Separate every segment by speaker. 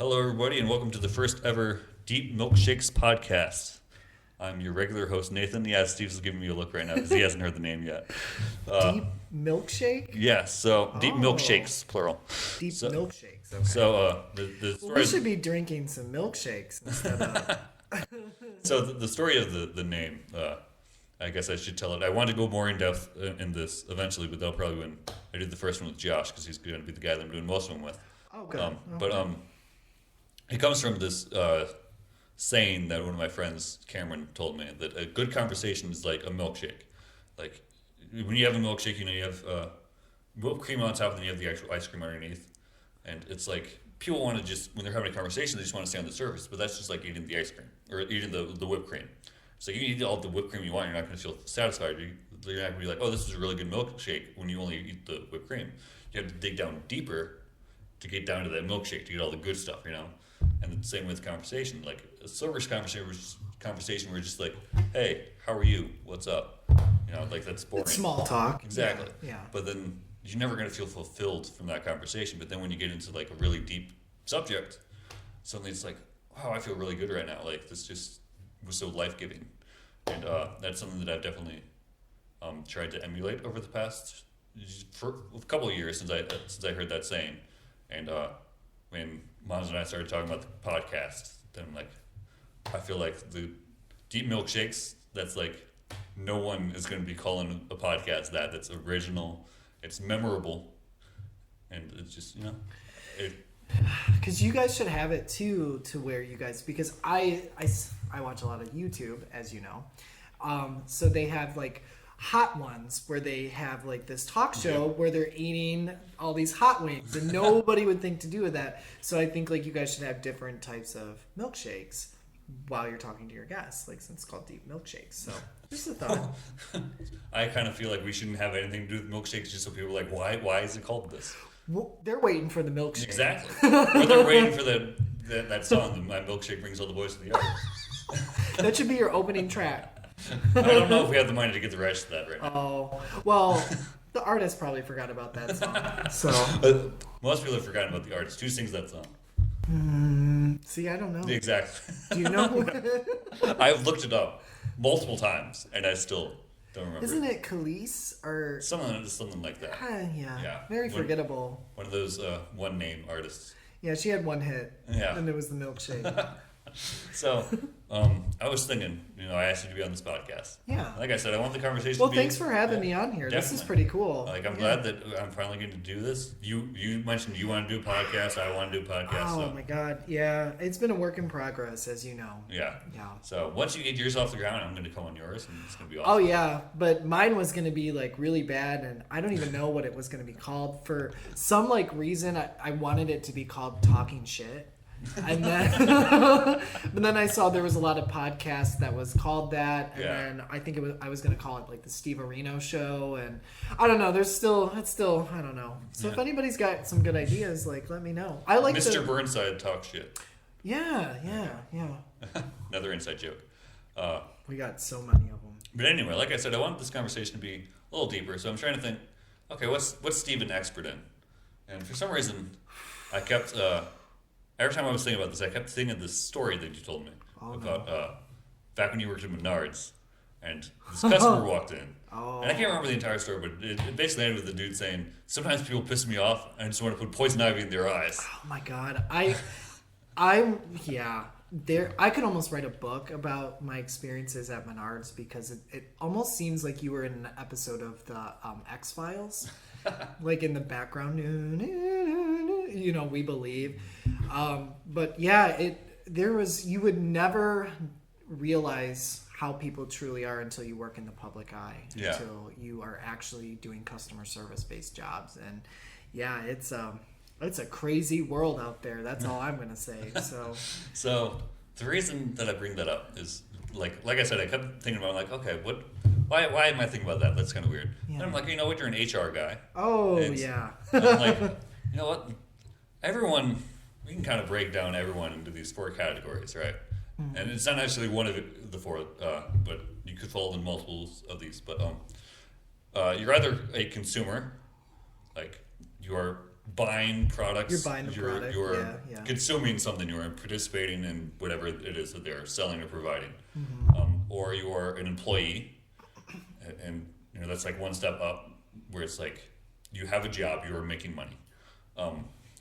Speaker 1: Hello, everybody, and welcome to the first ever Deep Milkshakes podcast. I'm your regular host, Nathan. Yeah, Steve's giving me a look right now because he hasn't heard the name yet.
Speaker 2: Deep milkshake?
Speaker 1: Yeah, so Deep Milkshakes, plural.
Speaker 2: Deep
Speaker 1: So,
Speaker 2: milkshakes. Okay.
Speaker 1: so the
Speaker 2: Well,
Speaker 1: story.
Speaker 2: we should be drinking some milkshakes instead of.
Speaker 1: So the story of the name. I guess I should tell it. I want to go more in depth in this eventually, but they'll probably when I do the first one with Josh because he's going to be the guy that I'm doing most of them with.
Speaker 2: Oh, good.
Speaker 1: But it comes from this saying that one of my friends, Cameron, told me that a good conversation is like a milkshake. Like when you have a milkshake, you have whipped cream on top, and then you have the actual ice cream underneath. And it's like people want to just when they're having a conversation, they just want to stay on the surface. But that's just like eating the ice cream or eating the whipped cream. So you can eat all the whipped cream you want. You're not going to feel satisfied. You're not going to be like, oh, this is a really good milkshake when you only eat the whipped cream. You have to dig down deeper to get down to that milkshake to get all the good stuff, And the same with conversation. Like a service conversation, we're just like, hey, how are you? What's up? Like that's boring.
Speaker 2: It's small talk.
Speaker 1: Exactly.
Speaker 2: Yeah.
Speaker 1: But then you're never going to feel fulfilled from that conversation. But then when you get into like a really deep subject, suddenly it's like, wow, I feel really good right now. Like this just was so life-giving. And that's something that I've definitely tried to emulate over the past for a couple of years since I heard that saying. And when Mons and I started talking about the podcast, then I'm like, I feel like the Deep Milkshakes, that's like, no one is going to be calling a podcast that's original, it's memorable, and it's just,
Speaker 2: Because you guys should have it too, to where you guys, because I watch a lot of YouTube, as you know. So they have like hot ones where they have like this talk show where they're eating all these hot wings and nobody would think to do with that. So I think like you guys should have different types of milkshakes while you're talking to your guests, like since it's called Deep Milkshakes. So just a thought.
Speaker 1: I kind of feel like we shouldn't have anything to do with milkshakes just so people are like, why is it called this?
Speaker 2: Well, they're waiting for the milkshake.
Speaker 1: Exactly. Or they're waiting for that song, My Milkshake Brings All the Boys to the Yard.
Speaker 2: That should be your opening track.
Speaker 1: I don't know if we have the money to get the rights to that right now.
Speaker 2: Oh, well, the artist probably forgot about that song. So
Speaker 1: most people have forgotten about the artist. Who sings that song?
Speaker 2: See, I don't know.
Speaker 1: Exactly.
Speaker 2: Do you know?
Speaker 1: I've looked it up multiple times, and I still don't remember.
Speaker 2: Isn't it Khalees or
Speaker 1: something like that?
Speaker 2: Yeah. Very forgettable.
Speaker 1: One of those one-name artists.
Speaker 2: Yeah, she had one hit.
Speaker 1: Yeah.
Speaker 2: And it was the milkshake.
Speaker 1: So, I was thinking, I asked you to be on this podcast.
Speaker 2: Yeah.
Speaker 1: Like I said, I want the conversation
Speaker 2: Well,
Speaker 1: to be...
Speaker 2: thanks for having me on here.
Speaker 1: Definitely.
Speaker 2: This is pretty cool.
Speaker 1: Like, I'm glad that I'm finally getting to do this. You mentioned you want to do a podcast. I want to do a podcast.
Speaker 2: Oh, my God. Yeah. It's been a work in progress, as you know.
Speaker 1: Yeah.
Speaker 2: Yeah.
Speaker 1: So, once you get yours off the ground, I'm going to come on yours, and it's going to be awesome.
Speaker 2: Oh, yeah. But mine was going to be, like, really bad, and I don't even know what it was going to be called. For some, like, reason, I wanted it to be called Talking Shit. And then, but then I saw there was a lot of podcasts that was called that, and then I think I was going to call it like the Steve Areno Show, and I don't know. It's still I don't know. So if anybody's got some good ideas, like let me know. I like
Speaker 1: Mr. Burnside talk shit.
Speaker 2: Yeah.
Speaker 1: Another inside joke.
Speaker 2: We got so many of them.
Speaker 1: But anyway, like I said, I want this conversation to be a little deeper. So I'm trying to think. Okay, what's Steve an expert in? And for some reason, I kept. Every time I was thinking about this, I kept thinking of this story that you told me about back when you worked at Menards, and this customer walked in. And I can't remember the entire story, but it basically ended with the dude saying, sometimes people piss me off, and I just want to put poison ivy in their eyes.
Speaker 2: Oh my God. I could almost write a book about my experiences at Menards because it almost seems like you were in an episode of the X-Files. Like in the background, we believe. But yeah, you would never realize how people truly are until you work in the public eye.
Speaker 1: Yeah.
Speaker 2: Until you are actually doing customer service based jobs. And yeah, it's a crazy world out there. That's all I'm gonna say.
Speaker 1: So the reason that I bring that up is like I said, I kept thinking about okay, why am I thinking about that? That's kind of weird.
Speaker 2: Yeah.
Speaker 1: And I'm like, you're an HR guy.
Speaker 2: Oh,
Speaker 1: and
Speaker 2: yeah.
Speaker 1: I'm like, you know what? We can kind of break down everyone into these four categories, right? Mm-hmm. And it's not actually one of the four, but you could fall in multiples of these. But you're either a consumer, like you are buying products.
Speaker 2: You're buying the product.
Speaker 1: You're
Speaker 2: Yeah.
Speaker 1: consuming something. You're participating in whatever it is that they're selling or providing. Or you're an employee, and that's like one step up, where it's like you have a job, you're making money.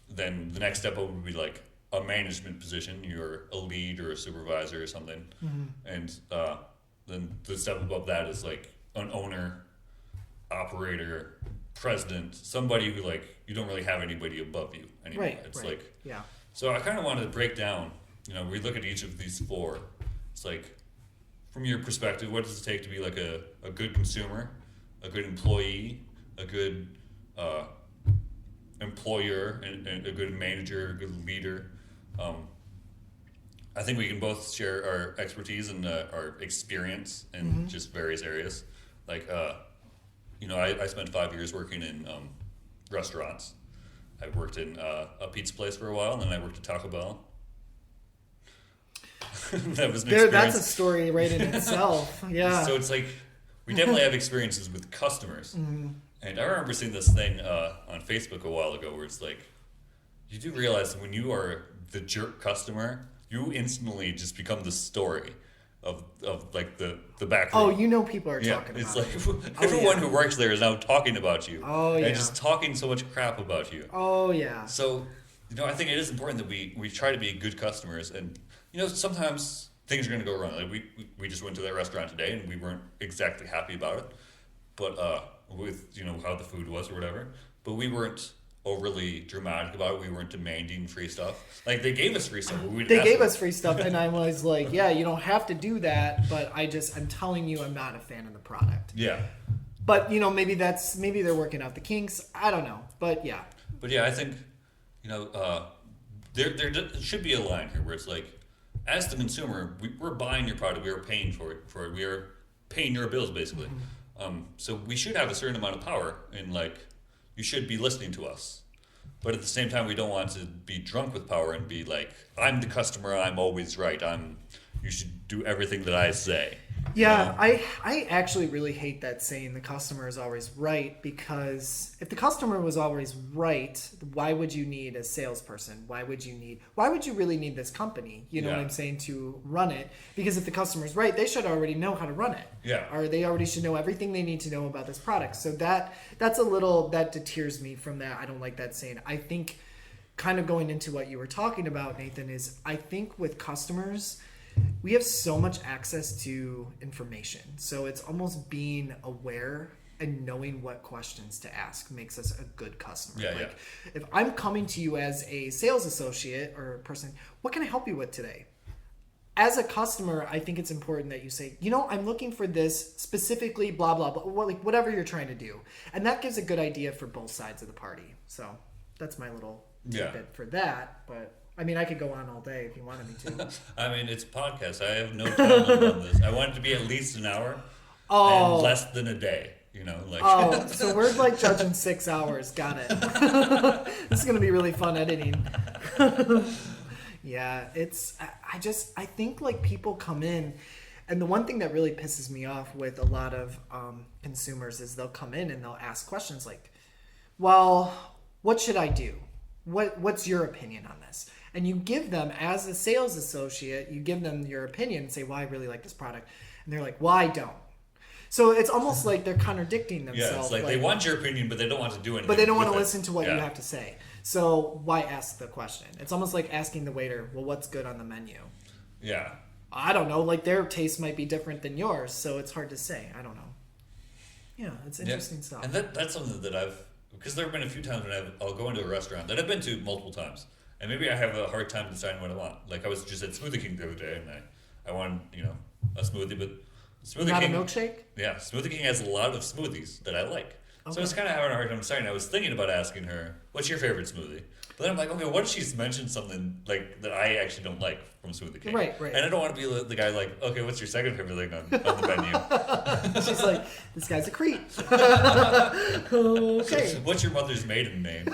Speaker 1: Then the next step up would be like a management position. You're a lead or a supervisor or something, and then the step above that is like an owner, operator, president, somebody who like you don't really have anybody above you anymore.
Speaker 2: Right.
Speaker 1: It's
Speaker 2: right.
Speaker 1: like
Speaker 2: Yeah.
Speaker 1: so I kind of wanted to break down. We look at each of these four. It's like from your perspective, what does it take to be like a good consumer, a good employee, a good employer, and a good manager, a good leader. I think we can both share our expertise and our experience in just various areas. Like, I spent 5 years working in restaurants. I worked in a pizza place for a while, and then I worked at Taco Bell. That was an experience.
Speaker 2: That's a story right in itself. Yeah.
Speaker 1: So it's like we definitely have experiences with customers. And I remember seeing this thing on Facebook a while ago where it's like, you do realize that when you are the jerk customer, you instantly just become the story of like the back room.
Speaker 2: Oh, people are talking
Speaker 1: it's
Speaker 2: about
Speaker 1: like
Speaker 2: it.
Speaker 1: everyone who works there is now talking about you.
Speaker 2: Oh, yeah.
Speaker 1: And just talking so much crap about you.
Speaker 2: Oh, yeah.
Speaker 1: So, I think it is important that we try to be good customers. And, sometimes things are going to go wrong. Like we just went to that restaurant today and we weren't exactly happy about it. But with, how the food was or whatever. But we weren't overly dramatic about it. We weren't demanding free stuff. Like, they gave us free stuff. But we didn't
Speaker 2: They
Speaker 1: ask
Speaker 2: gave
Speaker 1: for
Speaker 2: us free stuff, and I was like, yeah, you don't have to do that, but I'm telling you I'm not a fan of the product.
Speaker 1: Yeah.
Speaker 2: But, maybe they're working out the kinks. I don't know. But, yeah.
Speaker 1: But, yeah, I think, there should be a line here where it's like, as the consumer, we're buying your product. We are paying for it. We are paying your bills, basically. So we should have a certain amount of power, and, like, you should be listening to us. But at the same time, we don't want to be drunk with power and be like, I'm the customer, I'm always right. You should do everything that I say.
Speaker 2: Yeah, I actually really hate that saying the customer is always right, because if the customer was always right, why would you need a salesperson? Why would you really need this company? You know what I'm saying, to run it? Because if the customer's right, they should already know how to run it.
Speaker 1: Yeah.
Speaker 2: Or they already should know everything they need to know about this product. So that deters me from that. I don't like that saying. I think, kind of going into what you were talking about, Nathan, is I think with customers, we have so much access to information. So it's almost being aware and knowing what questions to ask makes us a good customer.
Speaker 1: Yeah,
Speaker 2: If I'm coming to you as a sales associate or a person, what can I help you with today? As a customer, I think it's important that you say, I'm looking for this specifically, blah, blah, blah, whatever you're trying to do. And that gives a good idea for both sides of the party. So that's my little tidbit for that. But I could go on all day if you wanted me to.
Speaker 1: It's a podcast. I have no time on this. I want it to be at least an hour and less than a day.
Speaker 2: So we're like judging 6 hours. Got it. This is going to be really fun editing. Yeah, I think like people come in, and the one thing that really pisses me off with a lot of consumers is they'll come in and they'll ask questions like, well, what should I do? What's your opinion on this? And you give them, as a sales associate, you give them your opinion and say, well, I really like this product. And they're like, well, I don't. So it's almost like they're contradicting themselves.
Speaker 1: Yeah, it's like they want your opinion, but they don't want to do anything.
Speaker 2: But they don't want to listen to what you have to say. So why ask the question? It's almost like asking the waiter, well, what's good on the menu?
Speaker 1: Yeah.
Speaker 2: I don't know. Like, their taste might be different than yours, so it's hard to say. I don't know. Yeah, it's interesting stuff.
Speaker 1: And that's something that because there have been a few times when I'll go into a restaurant that I've been to multiple times, and maybe I have a hard time deciding what I want. Like, I was just at Smoothie King the other day, and I wanted, a smoothie, but Smoothie
Speaker 2: Not
Speaker 1: King...
Speaker 2: a milkshake?
Speaker 1: Yeah, Smoothie King has a lot of smoothies that I like. Okay. So I was kind of having a hard time deciding. I was thinking about asking her, what's your favorite smoothie? But then I'm like, okay, what if she's mentioned something like that I actually don't like from Smoothie King?
Speaker 2: Right.
Speaker 1: And I don't want to be the guy like, okay, what's your second favorite thing on the menu?
Speaker 2: She's like, this guy's a creep. Okay.
Speaker 1: So, what's your mother's maiden name?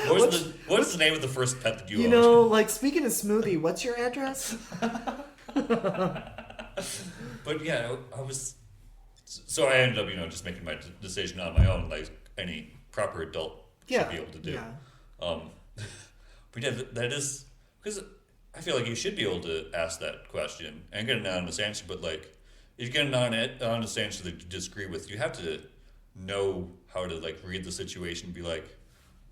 Speaker 1: What's the name of the first pet that you owned?
Speaker 2: Like, speaking of smoothie, what's your address?
Speaker 1: But yeah, So I ended up, just making my decision on my own, like any proper adult should be able to do.
Speaker 2: Yeah.
Speaker 1: But yeah, that is because I feel like you should be able to ask that question and get an honest answer. But like, if you get an honest answer that you disagree with, you have to know how to like read the situation and be like,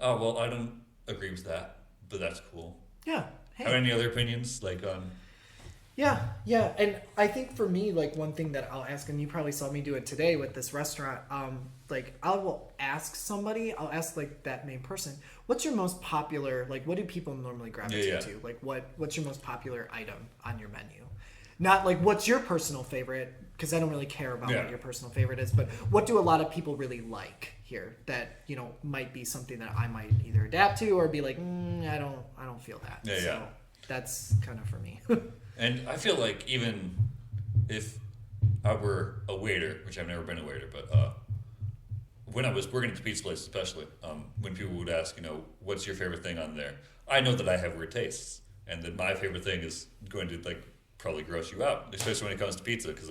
Speaker 1: oh well, I don't agree with that, but that's cool.
Speaker 2: Yeah. Hey.
Speaker 1: Have any other opinions like on?
Speaker 2: Yeah, and I think for me, like one thing that I'll ask, and you probably saw me do it today with this restaurant, like I will ask somebody, I'll ask like that main person, what's your most popular, like what do people normally gravitate to? Like what's your most popular item on your menu? Not like what's your personal favorite, because I don't really care about what your personal favorite is, but what do a lot of people really like here that, you know, might be something that I might either adapt to or be like, I don't feel that. So that's kind of for me.
Speaker 1: And I feel like even if I were a waiter, which I've never been a waiter, but when I was working at the pizza place especially, when people would ask, you know, what's your favorite thing on there? I know that I have weird tastes, and that my favorite thing is going to, like, probably gross you out, especially when it comes to pizza, because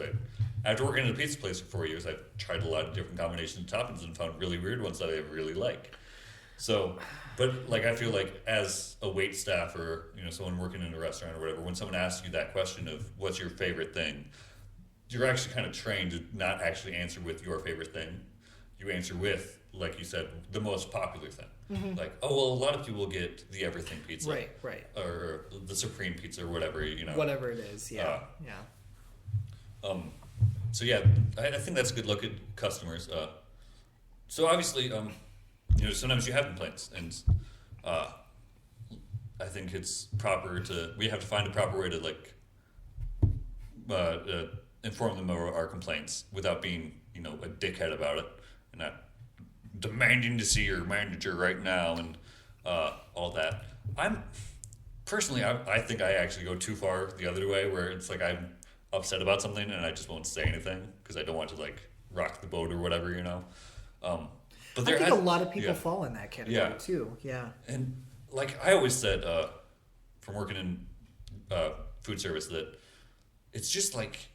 Speaker 1: after working at a pizza place for 4 years, I've tried a lot of different combinations of toppings and found really weird ones that I really like. So, but like I feel like as a wait staff or, you know, someone working in a restaurant or whatever, when someone asks you that question of what's your favorite thing, you're actually kind of trained to not actually answer with your favorite thing. You answer with, like you said, the most popular thing. Mm-hmm. Like, oh well, a lot of people get the everything pizza,
Speaker 2: right,
Speaker 1: or the supreme pizza or whatever, you know,
Speaker 2: whatever it is, yeah.
Speaker 1: So yeah, I think that's a good look at customers. So obviously, you know, sometimes you have complaints, and I think it's we have to find a proper way to like inform them of our complaints without being, you know, a dickhead about it and not demanding to see your manager right now and all that. Personally, I think I actually go too far the other way, where it's like I'm upset about something and I just won't say anything because I don't want to like rock the boat or whatever, you know. But
Speaker 2: I think a lot of people fall in that category too. Yeah.
Speaker 1: And like I always said, from working in food service, that it's just like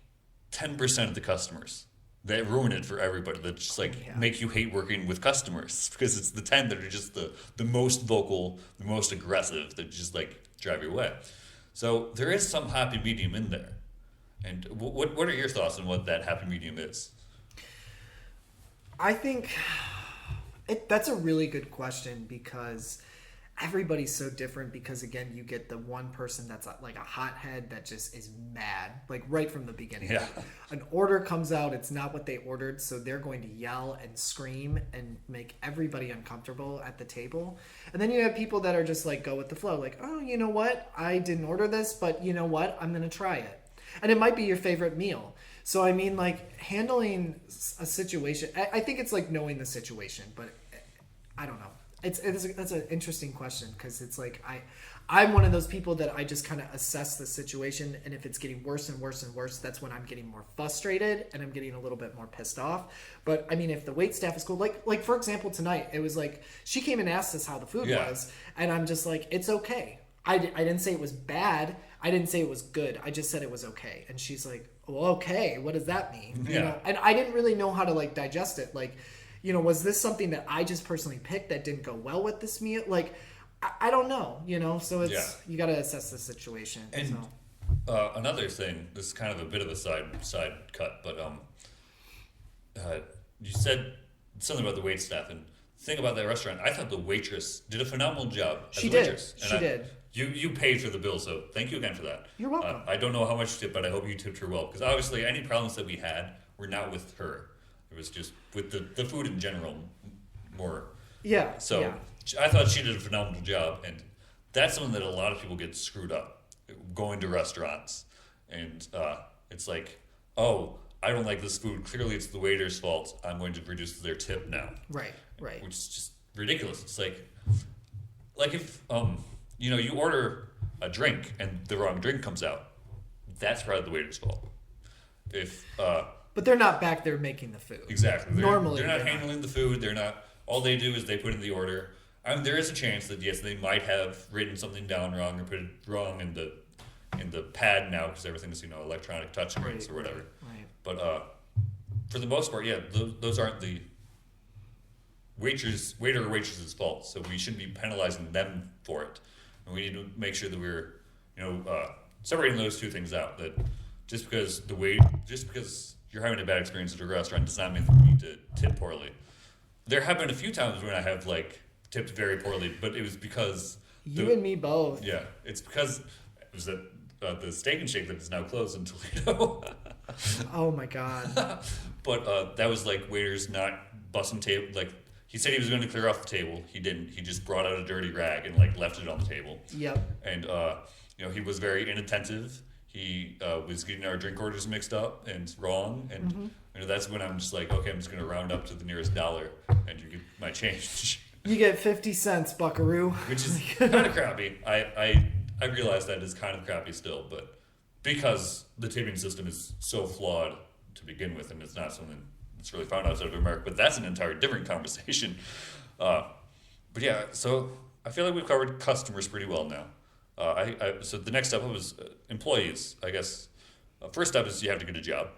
Speaker 1: 10% of the customers that ruin it for everybody. That just like make you hate working with customers, because it's the 10 that are just the most vocal, the most aggressive, that just like drive you away. So there is some happy medium in there. And what are your thoughts on what that happy medium is?
Speaker 2: I think that's a really good question, because everybody's so different. Because again, you get the one person that's like a hothead that just is mad, like right from the beginning.
Speaker 1: Yeah.
Speaker 2: An order comes out, it's not what they ordered, so they're going to yell and scream and make everybody uncomfortable at the table. And then you have people that are just like go with the flow, like, oh, you know what? I didn't order this, but you know what? I'm going to try it. And it might be your favorite meal. So, I mean, like, handling a situation, I think it's like knowing the situation, but I don't know. That's an interesting question, because it's like I'm one of those people that I just kind of assess the situation, and if it's getting worse and worse and worse, that's when I'm getting more frustrated and I'm getting a little bit more pissed off. But, I mean, if the wait staff is cool, like for example, tonight, it was like, she came and asked us how the food was, and I'm just like, it's okay. I didn't say it was bad. I didn't say it was good. I just said it was okay. And she's like, well, okay, what does that mean?
Speaker 1: Yeah.
Speaker 2: You know? And I didn't really know how to like digest it. Like, you know, was this something that I just personally picked that didn't go well with this meal? Like, I don't know, you know? So it's, you got to assess the situation.
Speaker 1: And another thing, this is kind of a bit of a side cut, but you said something about the wait staff, and the thing about that restaurant, I thought the waitress did a phenomenal job as a waitress.
Speaker 2: She did.
Speaker 1: You paid for the bill, so thank you again for that.
Speaker 2: You're welcome.
Speaker 1: I don't know how much you tipped, but I hope you tipped her well, because obviously any problems that we had were not with her. It was just with the food in general more.
Speaker 2: Yeah.
Speaker 1: So I thought she did a phenomenal job, and that's something that a lot of people get screwed up, going to restaurants. And it's like, oh, I don't like this food. Clearly it's the waiter's fault. I'm going to reduce their tip now.
Speaker 2: Right.
Speaker 1: Which is just ridiculous. It's like if you know, you order a drink and the wrong drink comes out, that's probably the waiter's fault.
Speaker 2: But they're not back there making the food.
Speaker 1: Exactly.
Speaker 2: Normally
Speaker 1: they're not handling the food. They're not. All they do is they put in the order. I mean, there is a chance that yes, they might have written something down wrong or put it wrong in the pad now, because everything's, you know, electronic touchscreens or whatever.
Speaker 2: Right.
Speaker 1: But for the most part, yeah, those aren't the waiter or waitress's fault, so we shouldn't be penalizing them for it. And we need to make sure that we're, separating those two things out. That just because you're having a bad experience at a restaurant does not mean that you need to tip poorly. There have been a few times when I have like tipped very poorly, but it was because
Speaker 2: you and me both.
Speaker 1: Yeah, it's because it was at the Steak and Shake that is now closed in Toledo.
Speaker 2: Oh my god.
Speaker 1: But that was like waiters not busting table. Like he said he was going to clear off the table. He didn't. He just brought out a dirty rag and like left it on the table.
Speaker 2: Yep.
Speaker 1: And he was very inattentive. He was getting our drink orders mixed up and wrong. And that's when I'm just like, okay, I'm just going to round up to the nearest dollar and you get my change.
Speaker 2: You get 50 cents, buckaroo.
Speaker 1: Which is kind of crappy. I realize that is kind of crappy still, but because the tipping system is so flawed to begin with, and it's not something that's really found outside of America, but that's an entire different conversation. But yeah, so I feel like we've covered customers pretty well now. So the next step was employees, I guess. First step is you have to get a job.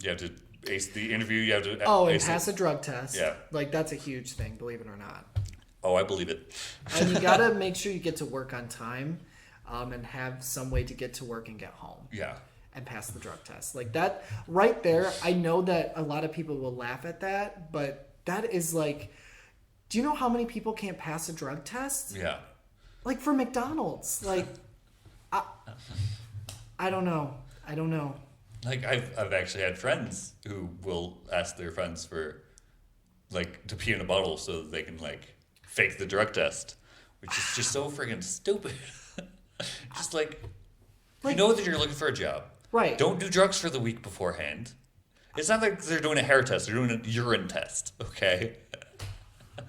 Speaker 1: You have to ace the interview. You have to
Speaker 2: and pass a drug test.
Speaker 1: Yeah.
Speaker 2: Like, that's a huge thing, believe it or not.
Speaker 1: Oh, I believe it.
Speaker 2: And you got to make sure you get to work on time and have some way to get to work and get home.
Speaker 1: Yeah.
Speaker 2: And pass the drug test. Like, that right there, I know that a lot of people will laugh at that, but that is like, do you know how many people can't pass a drug test?
Speaker 1: Yeah.
Speaker 2: Like, for McDonald's. Like, I don't know. I don't know.
Speaker 1: Like, I've actually had friends who will ask their friends for, like, to pee in a bottle so that they can, like, fake the drug test, which is just so friggin' stupid. Just like, you know that you're looking for a job.
Speaker 2: Right.
Speaker 1: Don't do drugs for the week beforehand. It's not like they're doing a hair test. They're doing a urine test, okay?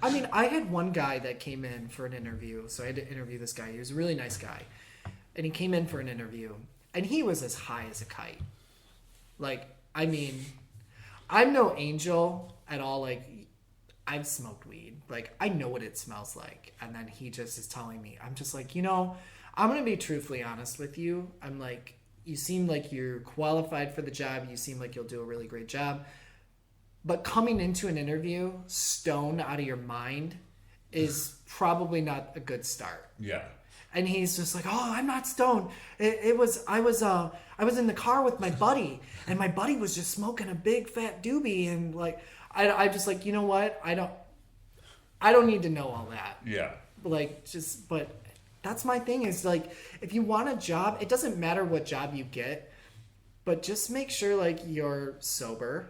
Speaker 2: I mean, I had one guy that came in for an interview. So I had to interview this guy. He was a really nice guy. And he came in for an interview. And he was as high as a kite. Like, I mean, I'm no angel at all. Like, I've smoked weed. Like, I know what it smells like. And then he just is telling me. I'm just like, I'm going to be truthfully honest with you. I'm like, you seem like you're qualified for the job. You seem like you'll do a really great job. But coming into an interview stoned out of your mind is probably not a good start.
Speaker 1: Yeah.
Speaker 2: And he's just like, oh, I'm not stoned. I was in the car with my buddy, and my buddy was just smoking a big fat doobie, and like, I just like, you know what? I don't need to know all that.
Speaker 1: Yeah.
Speaker 2: But that's my thing is like, if you want a job, it doesn't matter what job you get, but just make sure like you're sober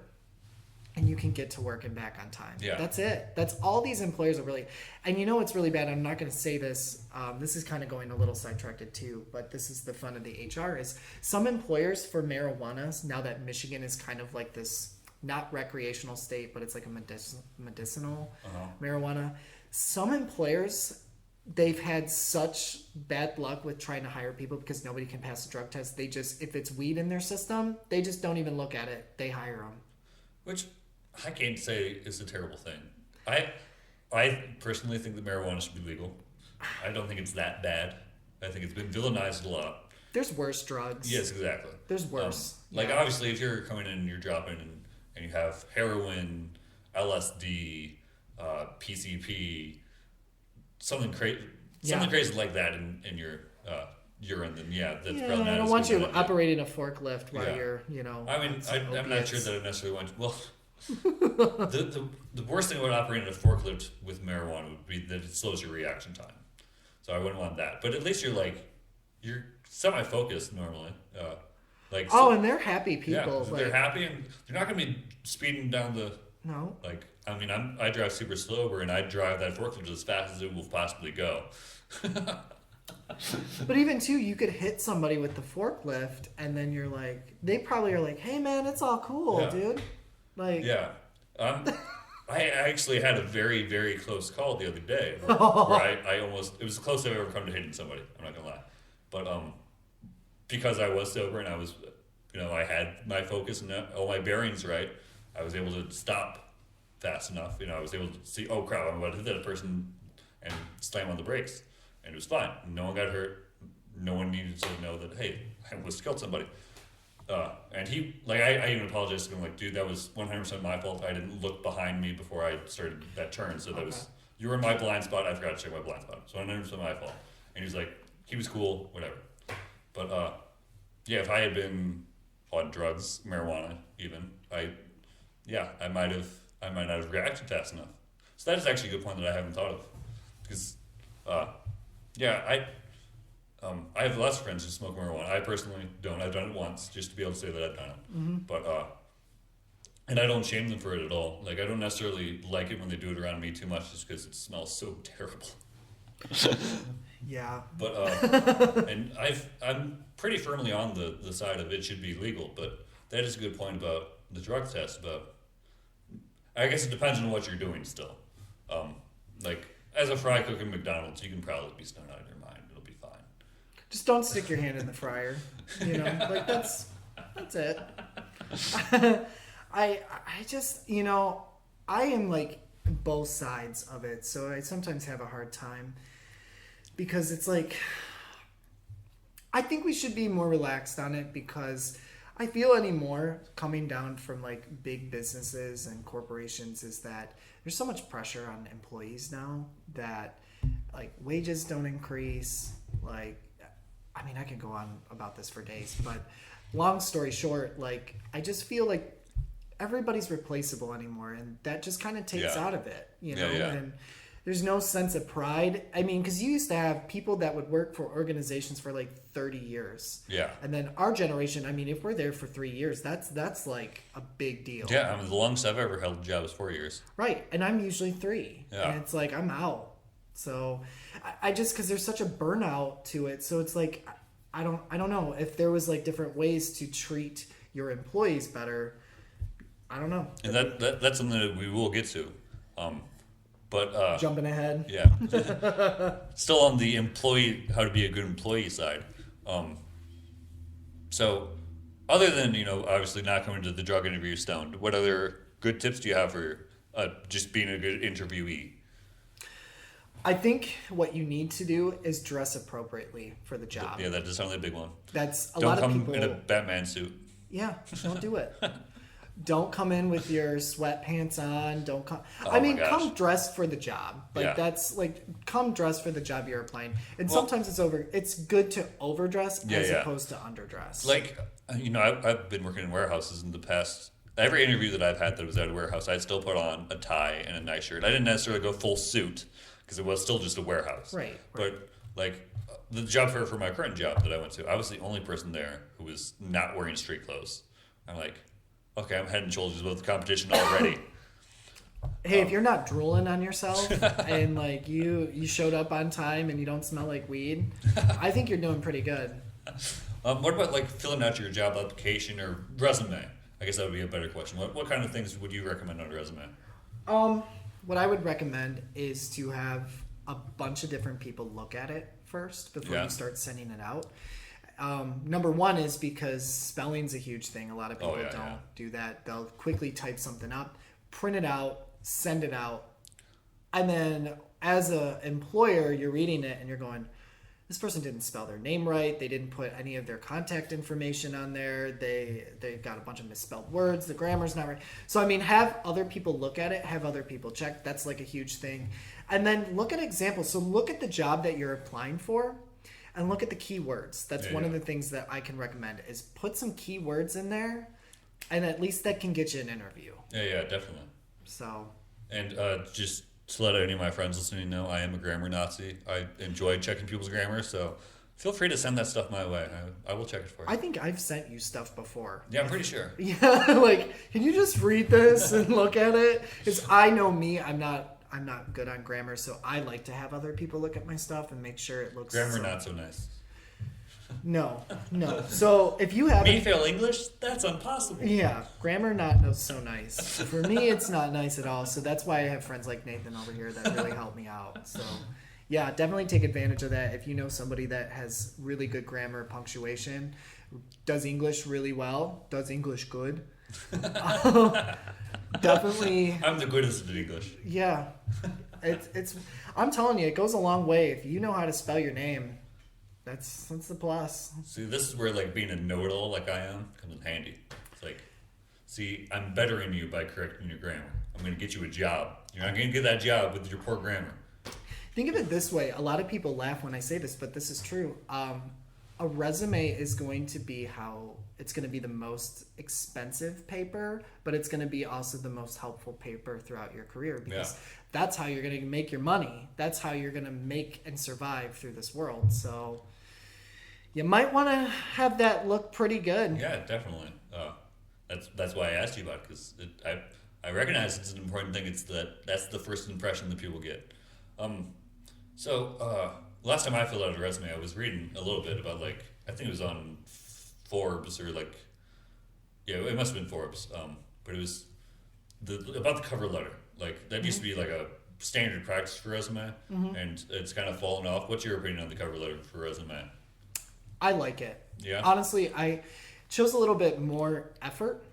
Speaker 2: and you can get to work and back on time.
Speaker 1: Yeah.
Speaker 2: That's it. That's all these employers are really, and you know what's really bad? I'm not going to say this. This is kind of going a little sidetracked too, but this is the fun of the HR is some employers for marijuana, now that Michigan is kind of like this, not recreational state, but it's like a medicinal marijuana. Some employers, they've had such bad luck with trying to hire people because nobody can pass a drug test. They just, if it's weed in their system, they just don't even look at it. They hire them. Which
Speaker 1: I can't say is a terrible thing. I personally think that marijuana should be legal. I don't think it's that bad. I think it's been villainized a lot.
Speaker 2: There's worse drugs.
Speaker 1: Yes, exactly.
Speaker 2: There's worse.
Speaker 1: Obviously, if you're coming in and you're dropping and you have heroin, LSD, PCP, something crazy like that in your urine, then that's probably not.
Speaker 2: I don't want you operating a forklift while you're,
Speaker 1: I mean, I'm not sure that I necessarily want. Well, the worst thing about operating a forklift with marijuana would be that it slows your reaction time. So I wouldn't want that. But at least you're semi-focused normally.
Speaker 2: And they're happy people.
Speaker 1: Yeah, they're happy and they're not going to be speeding down the.
Speaker 2: No.
Speaker 1: I drive super slow, and I drive that forklift as fast as it will possibly go.
Speaker 2: But even too, you could hit somebody with the forklift, and then you're like, they probably are like, "Hey man, it's all cool, dude." Like,
Speaker 1: yeah. I actually had a very, very close call the other day where I almost, it was the closest I've ever come to hitting somebody. I'm not gonna lie, but because I was sober and I was, I had my focus and all my bearings right, I was able to stop fast enough. I was able to see, oh crap, I'm about to hit that person, and slam on the brakes. And it was fine. No one got hurt. No one needed to know that, hey, I almost killed somebody. And he, like, I even apologized to him, like, dude, that was 100% my fault. I didn't look behind me before I started that turn, so that was, you were in my blind spot, I forgot to check my blind spot. So 100% my fault. And he was like, he was cool, whatever. But, yeah, if I had been on drugs, marijuana, even, I might not have reacted fast enough. So that is actually a good point that I haven't thought of. Because, yeah, I have lots of friends who smoke marijuana. I personally don't. I've done it once just to be able to say that I've done it.
Speaker 2: Mm-hmm.
Speaker 1: But, and I don't shame them for it at all. Like, I don't necessarily like it when they do it around me too much just because it smells so terrible.
Speaker 2: Yeah.
Speaker 1: But, and I'm pretty firmly on the side of it should be legal. But that is a good point about the drug test. But I guess it depends on what you're doing still. Like, as a fry cook in McDonald's, you can probably be stoned out of your mind. It'll be fine.
Speaker 2: Just don't stick your hand in the fryer. You know, like that's it. I just, you know, I am like both sides of it, so I sometimes have a hard time because it's like I think we should be more relaxed on it because I feel anymore coming down from like big businesses and corporations is that there's so much pressure on employees now that like wages don't increase. Like, I mean, I could go on about this for days, but long story short, like I just feel like everybody's replaceable anymore, and that just kind of takes out of it, you know. And there's no sense of pride. I mean, because you used to have people that would work for organizations for like 30 years.
Speaker 1: Yeah.
Speaker 2: And then our generation, I mean, if we're there for 3 years, that's like a big deal.
Speaker 1: Yeah, I mean, the longest I've ever held a job is 4 years.
Speaker 2: Right, and I'm usually 3.
Speaker 1: Yeah.
Speaker 2: And it's like, I'm out. So I just, because there's such a burnout to it, so it's like, I don't know. If there was like different ways to treat your employees better, I don't know.
Speaker 1: And that's something that we will get to. But
Speaker 2: jumping ahead.
Speaker 1: Yeah. Still on the employee, how to be a good employee side. So other than, you know, obviously not coming to the drug interview stoned, what other good tips do you have for just being a good interviewee?
Speaker 2: I think what you need to do is dress appropriately for the job.
Speaker 1: Yeah, that is certainly a big one.
Speaker 2: That's a
Speaker 1: Don't
Speaker 2: lot of
Speaker 1: come
Speaker 2: people
Speaker 1: in a Batman suit.
Speaker 2: Yeah, don't do it. Don't come in with your sweatpants on. Don't come.
Speaker 1: Oh
Speaker 2: I mean,
Speaker 1: my gosh.
Speaker 2: come dressed for the job. Like
Speaker 1: Yeah.
Speaker 2: that's like come dressed for the job you're applying. And sometimes it's good to overdress as opposed to underdress.
Speaker 1: Like, you know, I've been working in warehouses in the past. Every interview that I've had that was at a warehouse, I'd still put on a tie and a nice shirt. I didn't necessarily go full suit because it was still just a warehouse.
Speaker 2: Right.
Speaker 1: But like the job fair for my current job that I went to, I was the only person there who was not wearing street clothes. I'm like, okay, I'm head and shoulders above the competition already.
Speaker 2: Hey, if you're not drooling on yourself and like you showed up on time and you don't smell like weed, I think you're doing pretty good.
Speaker 1: What about like filling out your job application or resume? I guess that would be a better question. What kind of things would you recommend on a resume?
Speaker 2: What I would recommend is to have a bunch of different people look at it first before you start sending it out. Number one is because spelling's a huge thing. A lot of people don't do that. They'll quickly type something up, print it out, send it out. And then as an employer, you're reading it and you're going, this person didn't spell their name right. They didn't put any of their contact information on there. They got a bunch of misspelled words. The grammar's not right. So, I mean, have other people look at it. Have other people check. That's like a huge thing. And then look at examples. So look at the job that you're applying for and look at the keywords. That's one of the things that I can recommend is put some keywords in there, and at least that can get you an interview.
Speaker 1: Yeah, definitely.
Speaker 2: So.
Speaker 1: And just to let any of my friends listening know, I am a grammar Nazi. I enjoy checking people's grammar, so feel free to send that stuff my way. I will check it for you.
Speaker 2: I think I've sent you stuff before.
Speaker 1: Yeah, I'm pretty sure.
Speaker 2: Yeah, like, can you just read this and look at it? Because I know me, I'm not good on grammar, so I like to have other people look at my stuff and make sure it looks...
Speaker 1: Grammar not so nice.
Speaker 2: No. So if you have...
Speaker 1: Me fail English? That's impossible.
Speaker 2: Yeah, grammar not so nice. For me, it's not nice at all, so that's why I have friends like Nathan over here that really help me out. So yeah, definitely take advantage of that. If you know somebody that has really good grammar, punctuation, does English really well, does English good, definitely...
Speaker 1: I'm the goodest at English.
Speaker 2: Yeah. It's I'm telling you, it goes a long way. If you know how to spell your name, That's the plus.
Speaker 1: See, this is where like being a know-it-all like I am comes in handy. It's like, see, I'm bettering you by correcting your grammar. I'm going to get you a job. You're not going to get that job with your poor grammar.
Speaker 2: Think of it this way. A lot of people laugh when I say this, but this is true. A resume is going to be it's going to be the most expensive paper, but it's going to be also the most helpful paper throughout your career, because that's how you're going to make your money. That's how you're going to make and survive through this world. So you might want to have that look pretty good.
Speaker 1: Yeah, definitely. That's why I asked you about it, because I recognize it's an important thing. That's the first impression that people get. Last time I filled out a resume, I was reading a little bit about, like, I think it was on Forbes or like, yeah, it must have been Forbes. But it was about the cover letter. Like, that used to be like a standard practice for resume, and it's kind of fallen off. What's your opinion on the cover letter for resume?
Speaker 2: I like it.
Speaker 1: Yeah.
Speaker 2: Honestly, it shows a little bit more effort.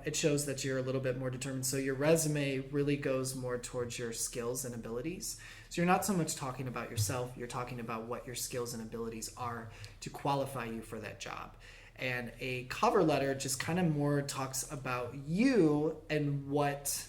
Speaker 2: It shows that you're a little bit more determined. So your resume really goes more towards your skills and abilities. So you're not so much talking about yourself, you're talking about what your skills and abilities are to qualify you for that job. And a cover letter just kind of more talks about you and what,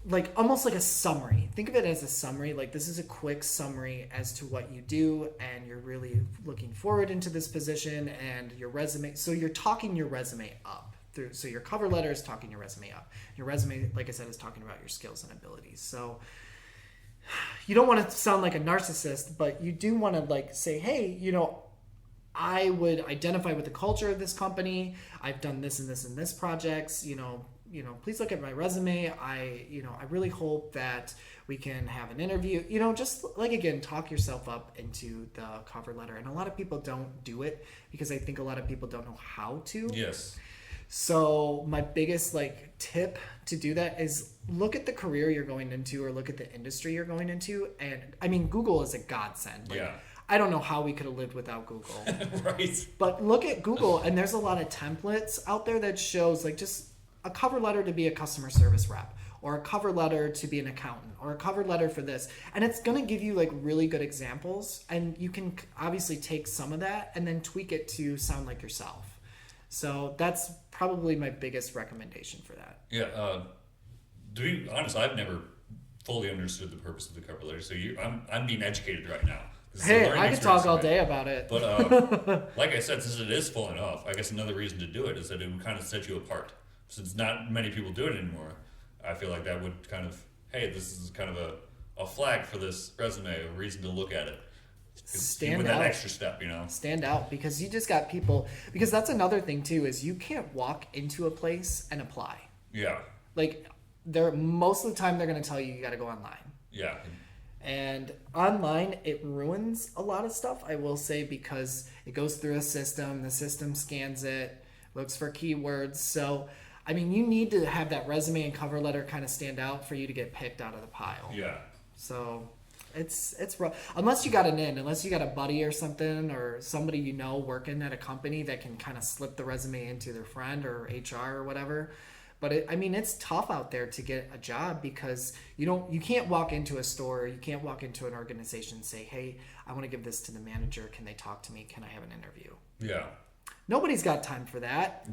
Speaker 2: like almost like a summary. Think of it as a summary. Like, this is a quick summary as to what you do, and you're really looking forward into this position and your resume. So you're talking your resume up. So your cover letter is talking your resume up. Your resume, like I said, is talking about your skills and abilities. So you don't want to sound like a narcissist, but you do want to like say, hey, I would identify with the culture of this company. I've done this and this and this projects, please look at my resume. I really hope that we can have an interview, just like, again, talk yourself up into the cover letter. And a lot of people don't do it because I think a lot of people don't know how to.
Speaker 1: Yes.
Speaker 2: So my biggest tip to do that is look at the career you're going into, or look at the industry you're going into. And I mean, Google is a godsend. I don't know how we could have lived without Google.
Speaker 1: Right.
Speaker 2: But look at Google, and there's a lot of templates out there that shows just a cover letter to be a customer service rep, or a cover letter to be an accountant, or a cover letter for this. And it's going to give you really good examples, and you can obviously take some of that and then tweak it to sound like yourself. So that's probably my biggest recommendation for that.
Speaker 1: Yeah. To be honest, I've never fully understood the purpose of the cover letter. So I'm being educated right now.
Speaker 2: Hey, I could talk all day about it.
Speaker 1: But like I said, since it is falling off, I guess another reason to do it is that it would kind of set you apart. Since not many people do it anymore, I feel like that would kind of, hey, this is kind of a flag for this resume, a reason to look at it.
Speaker 2: Stand
Speaker 1: with
Speaker 2: out.
Speaker 1: That extra step,
Speaker 2: Stand out, because you just got people, because that's another thing too, is you can't walk into a place and apply.
Speaker 1: Yeah.
Speaker 2: Most of the time they're going to tell you got to go online.
Speaker 1: Yeah.
Speaker 2: And online, it ruins a lot of stuff, I will say, because it goes through a system, the system scans it, looks for keywords. So, I mean, you need to have that resume and cover letter kind of stand out for you to get picked out of the pile.
Speaker 1: Yeah.
Speaker 2: So it's rough. Unless you got unless you got a buddy or something, or somebody working at a company that can kind of slip the resume into their friend or HR or whatever. But it's tough out there to get a job, because you can't walk into a store, you can't walk into an organization and say, hey, I want to give this to the manager. Can they talk to me? Can I have an interview?
Speaker 1: Yeah.
Speaker 2: Nobody's got time for that.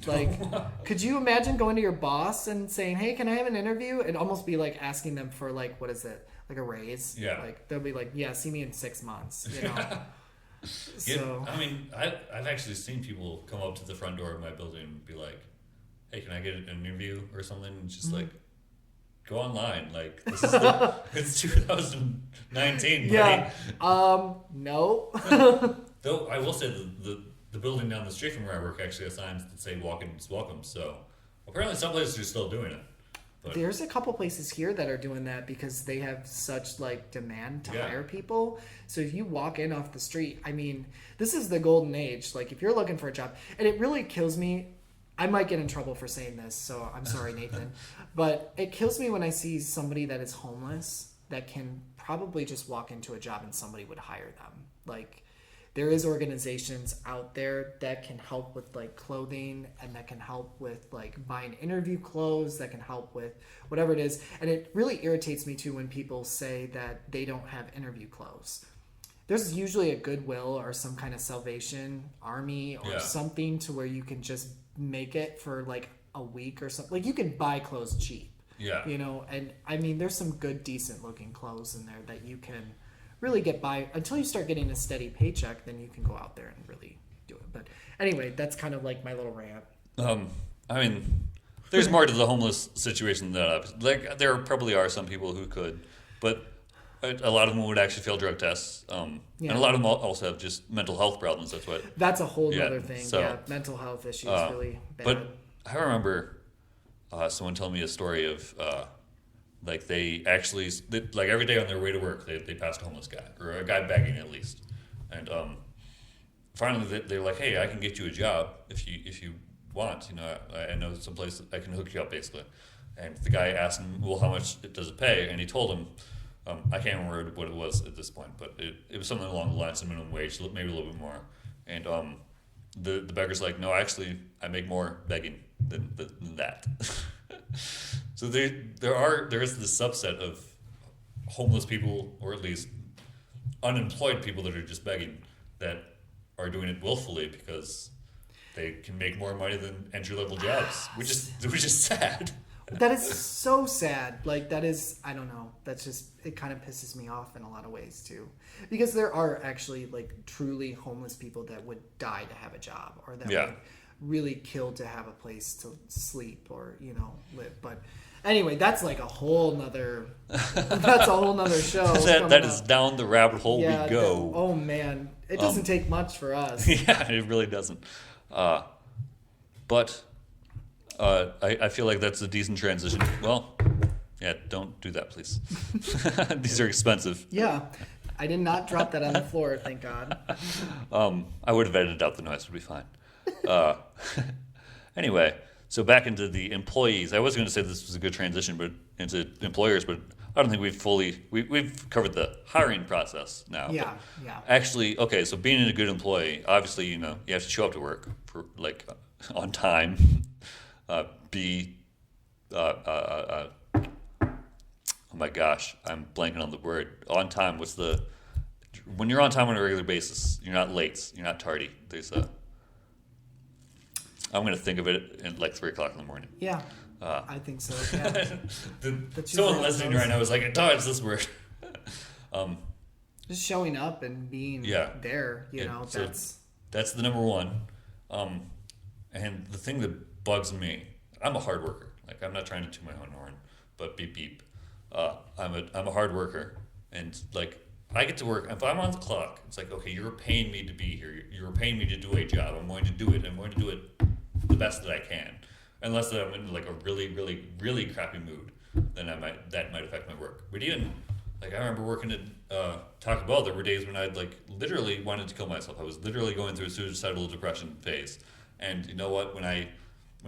Speaker 2: Could you imagine going to your boss and saying, hey, can I have an interview? It'd almost be like asking them for what is it? Like a raise?
Speaker 1: Yeah.
Speaker 2: They'll be like, yeah, see me in 6 months.
Speaker 1: So. Yeah, I've actually seen people come up to the front door of my building and be like, hey, can I get an interview or something? It's just go online. This is it's 2019.
Speaker 2: Yeah. No.
Speaker 1: Though I will say the building down the street from where I work actually has signs that say "Walk-in is welcome." So apparently some places are still doing it. But
Speaker 2: there's a couple places here that are doing that because they have such demand to hire people. So if you walk in off the street, this is the golden age. If you're looking for a job, and it really kills me. I might get in trouble for saying this, so I'm sorry, Nathan. But it kills me when I see somebody that is homeless that can probably just walk into a job and somebody would hire them. There is organizations out there that can help with clothing, and that can help with buying interview clothes, that can help with whatever it is. And it really irritates me too when people say that they don't have interview clothes. there's usually a Goodwill or some kind of Salvation Army or
Speaker 1: Yeah.
Speaker 2: something to where you can just make it for like a week or something. Like you can buy clothes cheap.
Speaker 1: Yeah.
Speaker 2: You know, and I mean, there's some good, decent looking clothes in there that you can really get by until you start getting a steady paycheck. Then you can go out there and really do it. But anyway, that's kind of like my little rant.
Speaker 1: I mean, there's more to the homeless situation than that. Like, there probably are some people who could, but a lot of them would actually fail drug tests. And
Speaker 2: Yeah.
Speaker 1: a lot of them also have just mental health problems. That's what.
Speaker 2: That's a whole
Speaker 1: Yeah,
Speaker 2: other thing.
Speaker 1: so,
Speaker 2: yeah, mental health issues really bad.
Speaker 1: But I remember someone telling me a story of like they actually like every day on their way to work they passed a homeless guy or a guy begging at least, and finally they're like, hey, I can get you a job if you want. You know, I know some place I can hook you up basically. And the guy asked him, well, how much does it pay? And he told him, I can't remember what it was at this point, but it was something along the lines of minimum wage, maybe a little bit more. And the beggar's like, no, actually, I make more begging than that. So there is this subset of homeless people, or at least unemployed people that are just begging, that are doing it willfully because they can make more money than entry level jobs, which is sad.
Speaker 2: That is so sad. Like, that is, I don't know. That's just, it kind of pisses me off in a lot of ways too. Because there are actually like truly homeless people that would die to have a job, or that would really kill to have a place to sleep or, you know, live. But anyway, that's like a whole nother, that's a whole nother show.
Speaker 1: that is down the rabbit hole we go.
Speaker 2: Oh man, it doesn't take much for us.
Speaker 1: Yeah, it really doesn't. But I feel like that's a decent transition. Well, yeah, don't do that, please. These are expensive.
Speaker 2: Yeah, I did not drop that on the floor, thank God.
Speaker 1: I would have edited out the noise, would be fine. Anyway, so back into the employees. I was going to say this was a good transition, but into employers, but I don't think we've covered the hiring process now.
Speaker 2: Yeah,
Speaker 1: but
Speaker 2: yeah.
Speaker 1: Actually, okay, so being a good employee, obviously, you know, you have to show up to work for like on time. Oh my gosh, I'm blanking on the word. On time, when you're on time on a regular basis, you're not late, you're not tardy. I'm going to think of it at like 3 o'clock in the morning.
Speaker 2: Yeah, I think so, yeah.
Speaker 1: Someone listening right now is like, dodge this word.
Speaker 2: Just showing up and being there, you know,
Speaker 1: so that's the number one. And the thing that bugs me, I'm a hard worker. Like, I'm not trying to toot my own horn, but beep beep. I'm a hard worker, and like I get to work. If I'm on the clock, it's like, okay, you're paying me to be here. You're paying me to do a job. I'm going to do it. I'm going to do it the best that I can. Unless I'm in like a really, really, really crappy mood, then that might affect my work. But even like I remember working at Taco Bell, there were days when I'd like literally wanted to kill myself. I was literally going through a suicidal depression phase. And you know what? When a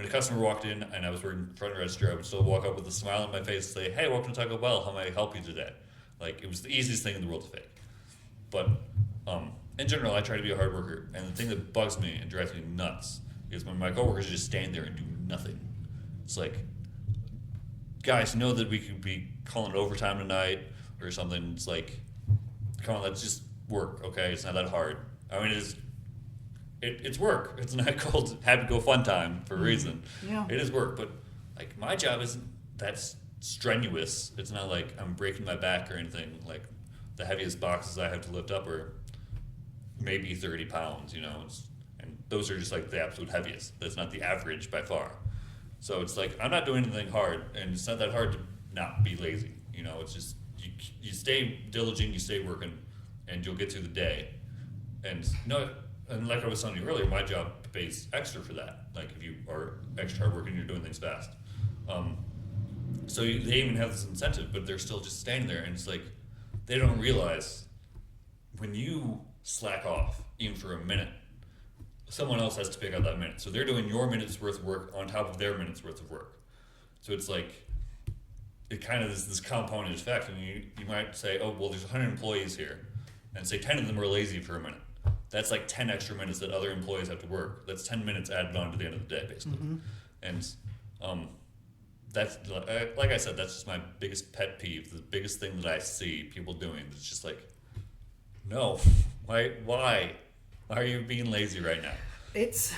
Speaker 1: customer walked in and I was working front register, I would still walk up with a smile on my face and say, "Hey, welcome to Taco Bell. How may I help you today?" Like, it was the easiest thing in the world to fake. But in general, I try to be a hard worker. And the thing that bugs me and drives me nuts is when my coworkers just stand there and do nothing. It's like, guys, you know that we could be calling overtime tonight or something. It's like, come on, let's just work, okay? It's not that hard. I mean, it's work. It's not called happy go fun time for a reason.
Speaker 2: Yeah.
Speaker 1: It is work, but like my job isn't that strenuous. It's not like I'm breaking my back or anything. Like, the heaviest boxes I have to lift up are maybe 30 pounds, you know, and those are just like the absolute heaviest. That's not the average by far. So it's like, I'm not doing anything hard, and it's not that hard to not be lazy. You know, it's just, you stay diligent, you stay working, and you'll get through the day. And and like I was telling you earlier, my job pays extra for that. Like, if you are extra hard working, you're doing things fast. So they even have this incentive, but they're still just standing there, and it's like, they don't realize when you slack off, even for a minute, someone else has to pick up that minute. So they're doing your minute's worth of work on top of their minute's worth of work. So it's like, it kind of is this compounded effect, and you might say, oh, well, there's 100 employees here, and say 10 of them are lazy for a minute. That's like 10 extra minutes that other employees have to work. That's 10 minutes added on to the end of the day, basically. Mm-hmm. And that's, like I said, that's just my biggest pet peeve, the biggest thing that I see people doing. It's just like, No. Why are you being lazy right now?
Speaker 2: It's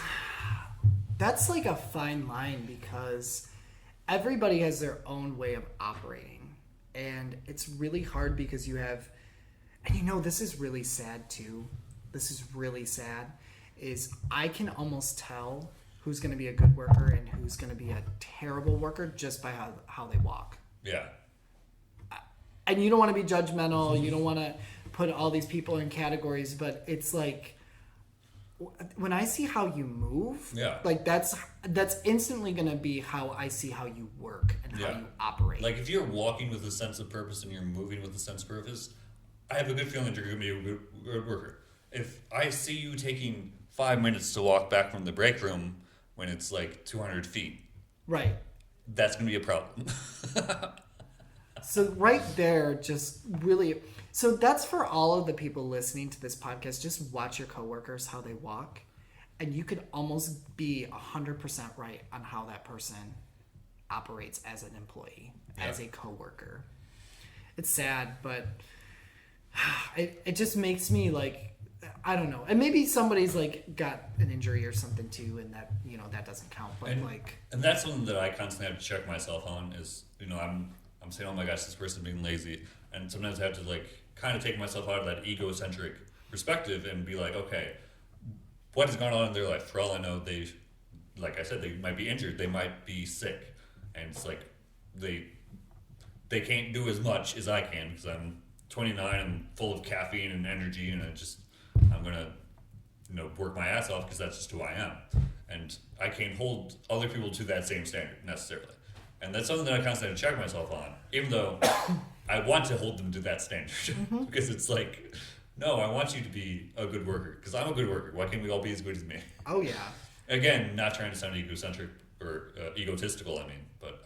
Speaker 2: that's like a fine line because everybody has their own way of operating. And it's really hard because you have, and this is really sad too. This is really sad. Is I can almost tell who's going to be a good worker and who's going to be a terrible worker just by how they walk.
Speaker 1: Yeah.
Speaker 2: And you don't want to be judgmental. You don't want to put all these people in categories, but it's like when I see how you move,
Speaker 1: Yeah.
Speaker 2: like that's instantly going to be how I see how you work and how
Speaker 1: Yeah.
Speaker 2: you operate.
Speaker 1: Like if you're walking with a sense of purpose and you're moving with a sense of purpose, I have a good feeling that you're going to be a good worker. If I see you taking 5 minutes to walk back from the break room when it's like 200 feet,
Speaker 2: Right.
Speaker 1: that's going to be a problem.
Speaker 2: So right there, just really, so that's for all of the people listening to this podcast. Just watch your coworkers, how they walk, and you could almost be 100% right on how that person operates as an employee, as a coworker. It's sad, but it just makes me like, I don't know. And maybe somebody's like got an injury or something too, and that, that doesn't count. But
Speaker 1: and that's something that I constantly have to check myself on is, I'm saying, oh my gosh, this person being lazy. And sometimes I have to like kind of take myself out of that egocentric perspective and be like, okay, what has gone on in their life? For all I know, like I said, they might be injured. They might be sick. And it's like, they can't do as much as I can because I'm 29, I'm full of caffeine and energy, and I'm going to, work my ass off because that's just who I am. And I can't hold other people to that same standard necessarily. And that's something that I constantly check myself on, even though I want to hold them to that standard. Because it's like, no, I want you to be a good worker because I'm a good worker. Why can't we all be as good as me?
Speaker 2: Oh, yeah.
Speaker 1: Again, not trying to sound egocentric or egotistical, but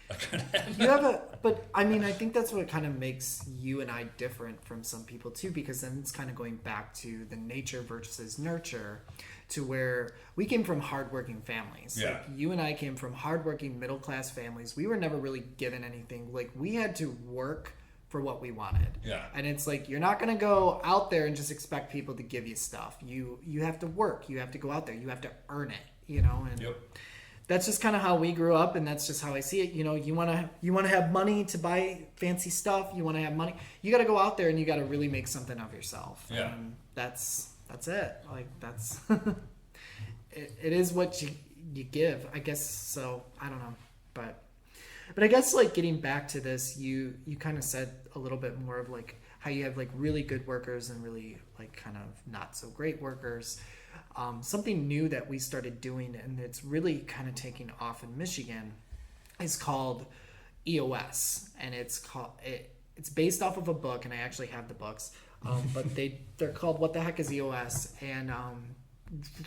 Speaker 1: I kind of
Speaker 2: but I mean, I think that's what kind of makes you and I different from some people too, because then it's kind of going back to the nature versus nurture, to where we came from hardworking families.
Speaker 1: Yeah.
Speaker 2: Like you and I came from hardworking middle class families. We were never really given anything. Like we had to work for what we wanted.
Speaker 1: Yeah.
Speaker 2: And it's like you're not going to go out there and just expect people to give you stuff. You have to work. You have to go out there. You have to earn it. And
Speaker 1: Yep.
Speaker 2: that's just kind of how we grew up, and that's just how I see it. You want to have money to buy fancy stuff. You want to have money. You got to go out there and you got to really make something of yourself.
Speaker 1: Yeah.
Speaker 2: And that's it. Like that's it is what you give, I guess. So I don't know, but I guess like getting back to this, you kind of said a little bit more of like how you have like really good workers and really like kind of not so great workers. Something new that we started doing, and it's really kind of taking off in Michigan, is called EOS, and it's based off of a book, and I actually have the books, but they're called What the Heck is EOS, and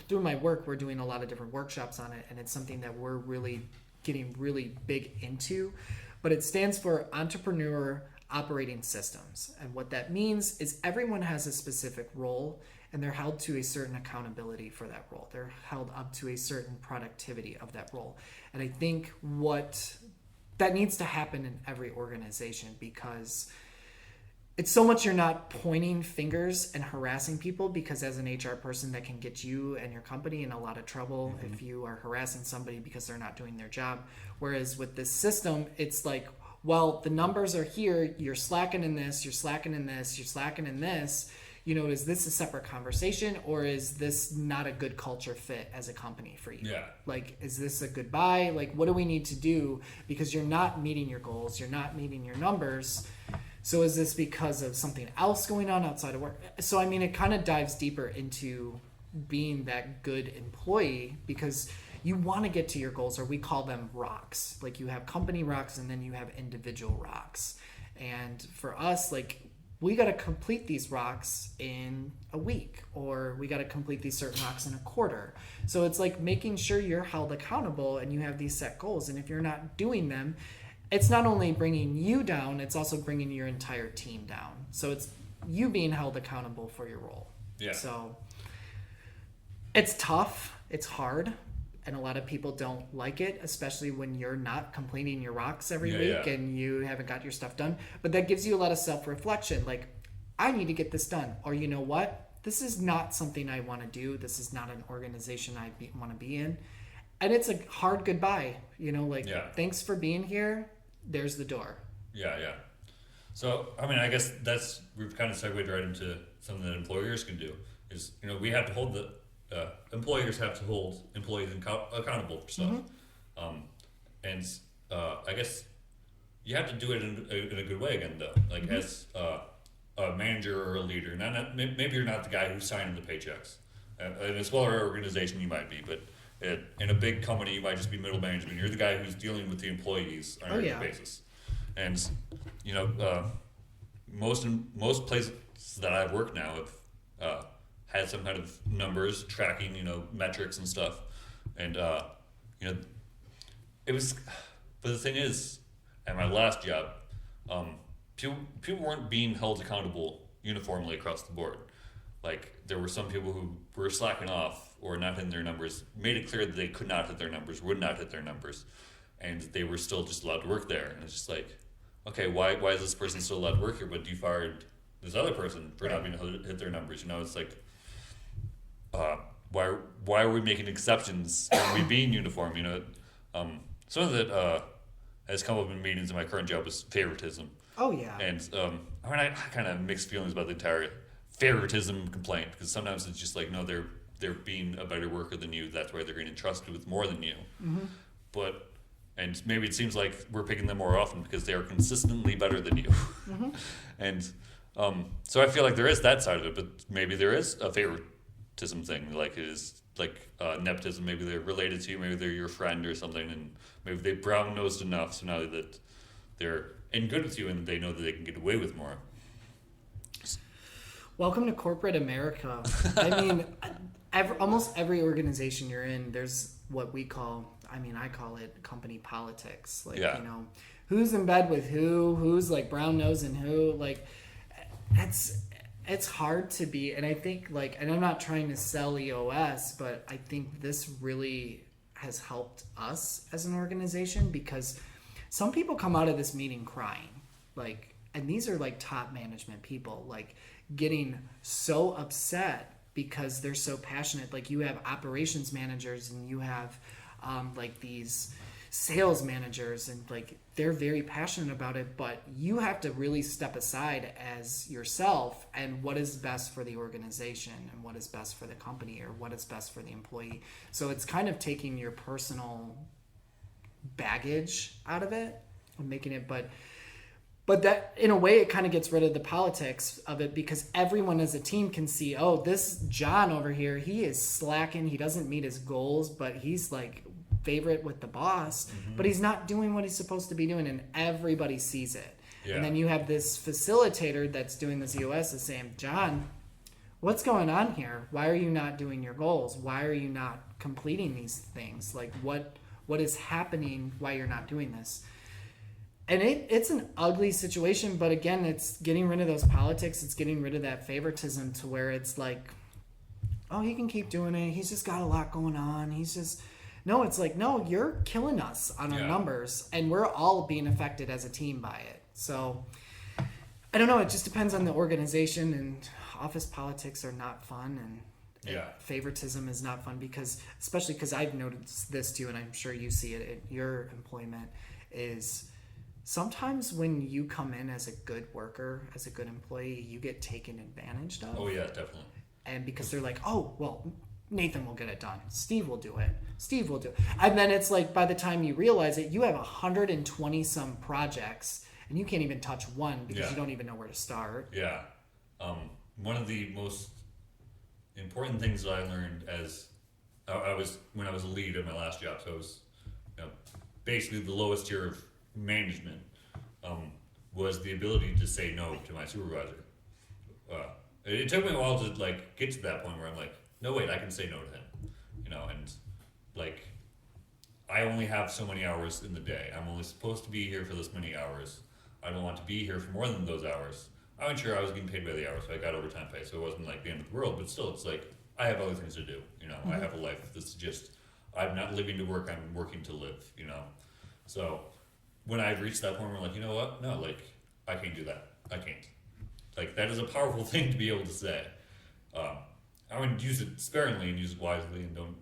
Speaker 2: through my work, we're doing a lot of different workshops on it, and it's something that we're really getting really big into, but it stands for Entrepreneur Operating Systems, and what that means is everyone has a specific role, and they're held to a certain accountability for that role. They're held up to a certain productivity of that role. And I think what that needs to happen in every organization, because it's so much you're not pointing fingers and harassing people, because as an HR person, that can get you and your company in a lot of trouble if you are harassing somebody because they're not doing their job. Whereas with this system, it's like, well, the numbers are here, you're slacking in this, you're slacking in this, you're slacking in this. Is this a separate conversation, or is this not a good culture fit as a company for you?
Speaker 1: Yeah.
Speaker 2: Like, is this a goodbye? Like, what do we need to do? Because you're not meeting your goals, you're not meeting your numbers. So is this because of something else going on outside of work? So, I mean, it kind of dives deeper into being that good employee, because you want to get to your goals, or we call them rocks. Like, you have company rocks and then you have individual rocks. And for us, like, we got to complete these rocks in a week, or we got to complete these certain rocks in a quarter. So it's like making sure you're held accountable and you have these set goals. And if you're not doing them, it's not only bringing you down, it's also bringing your entire team down. So it's you being held accountable for your role.
Speaker 1: Yeah.
Speaker 2: So it's tough. It's hard. And a lot of people don't like it, especially when you're not completing your rocks every week and you haven't got your stuff done. But that gives you a lot of self-reflection. Like, I need to get this done. Or you know what? This is not something I want to do. This is not an organization I want to be in. And it's a hard goodbye, like, thanks for being here. There's the door.
Speaker 1: Yeah. So, I mean, I guess we've kind of segued right into something that employers can do is, we have to hold employers have to hold employees accountable for stuff. And I guess you have to do it in a good way again, though. Like, as a manager or a leader. Maybe you're not the guy who's signing the paychecks. In a smaller organization, you might be, but in a big company, you might just be middle management. You're the guy who's dealing with the employees on a regular basis. And, most places that I've worked now have had some kind of numbers tracking, metrics and stuff. And, it was, but the thing is, at my last job, people weren't being held accountable uniformly across the board. Like, there were some people who were slacking off or not hitting their numbers, made it clear that they could not hit their numbers, would not hit their numbers, and they were still just allowed to work there. And it's just like, okay, why is this person still allowed to work here, but you fired this other person for not being able to hit their numbers? It's like, why are we making exceptions? Are we being uniform? Some of that has come up in meetings in my current job is favoritism.
Speaker 2: Oh yeah.
Speaker 1: And I kind of have mixed feelings about the entire favoritism complaint, because sometimes it's just like, no, they're being a better worker than you. That's why they're getting entrusted with more than you. And maybe it seems like we're picking them more often because they are consistently better than you. And so I feel like there is that side of it, but maybe there is a favoritism thing, like it is like nepotism. Maybe they're related to you, maybe they're your friend or something, and maybe they brown-nosed enough so now that they're in good with you and they know that they can get away with more.
Speaker 2: Welcome to corporate America. I mean, almost every organization you're in, there's what we call, I call it company politics. Like, who's in bed with who's like brown nosing who, like, it's hard to be. And I think, like, and I'm not trying to sell EOS, but I think this really has helped us as an organization, because some people come out of this meeting crying, like, and these are like top management people, like, getting so upset because they're so passionate. Like, you have operations managers and you have like these sales managers, and like they're very passionate about it, but you have to really step aside as yourself and what is best for the organization and what is best for the company or what is best for the employee. So it's kind of taking your personal baggage out of it and making it, but that, in a way, it kind of gets rid of the politics of it, because everyone as a team can see, oh, this John over here, he is slacking. He doesn't meet his goals, but he's like favorite with the boss, but he's not doing what he's supposed to be doing, and everybody sees it. Yeah. And then you have this facilitator that's doing this EOS is saying, John, what's going on here? Why are you not doing your goals? Why are you not completing these things? Like, what is happening? Why you're not doing this? And it's an ugly situation, but again, it's getting rid of those politics. It's getting rid of that favoritism to where it's like, oh, he can keep doing it. He's just got a lot going on. No, it's like, no, you're killing us on our numbers, and we're all being affected as a team by it. So I don't know. It just depends on the organization, and office politics are not fun, and favoritism is not fun, especially because I've noticed this too, and I'm sure you see it in your employment, is sometimes when you come in as a good worker, as a good employee, you get taken advantage of. Oh, yeah, definitely. And because they're like, oh, well, Nathan will get it done. Steve will do it. Steve will do it. And then it's like, by the time you realize it, you have 120 some projects and you can't even touch one because you don't even know where to start. Yeah. One of the most important things that I learned when I was a lead at my last job, so I was basically the lowest tier of management, was the ability to say no to my supervisor. It took me a while to like get to that point where I'm like, no, wait, I can say no to him, and like, I only have so many hours in the day. I'm only supposed to be here for this many hours. I don't want to be here for more than those hours. I wasn't sure I was getting paid by the hour, so I got overtime pay, so it wasn't like the end of the world, but still, it's like, I have other things to do, I have a life. This is just, I'm not living to work, I'm working to live, So when I've reached that point where I'm like, you know what? No, like, I can't do that. I can't.
Speaker 1: Like, that is a powerful thing to be able to say. I would use it sparingly and use it wisely, and don't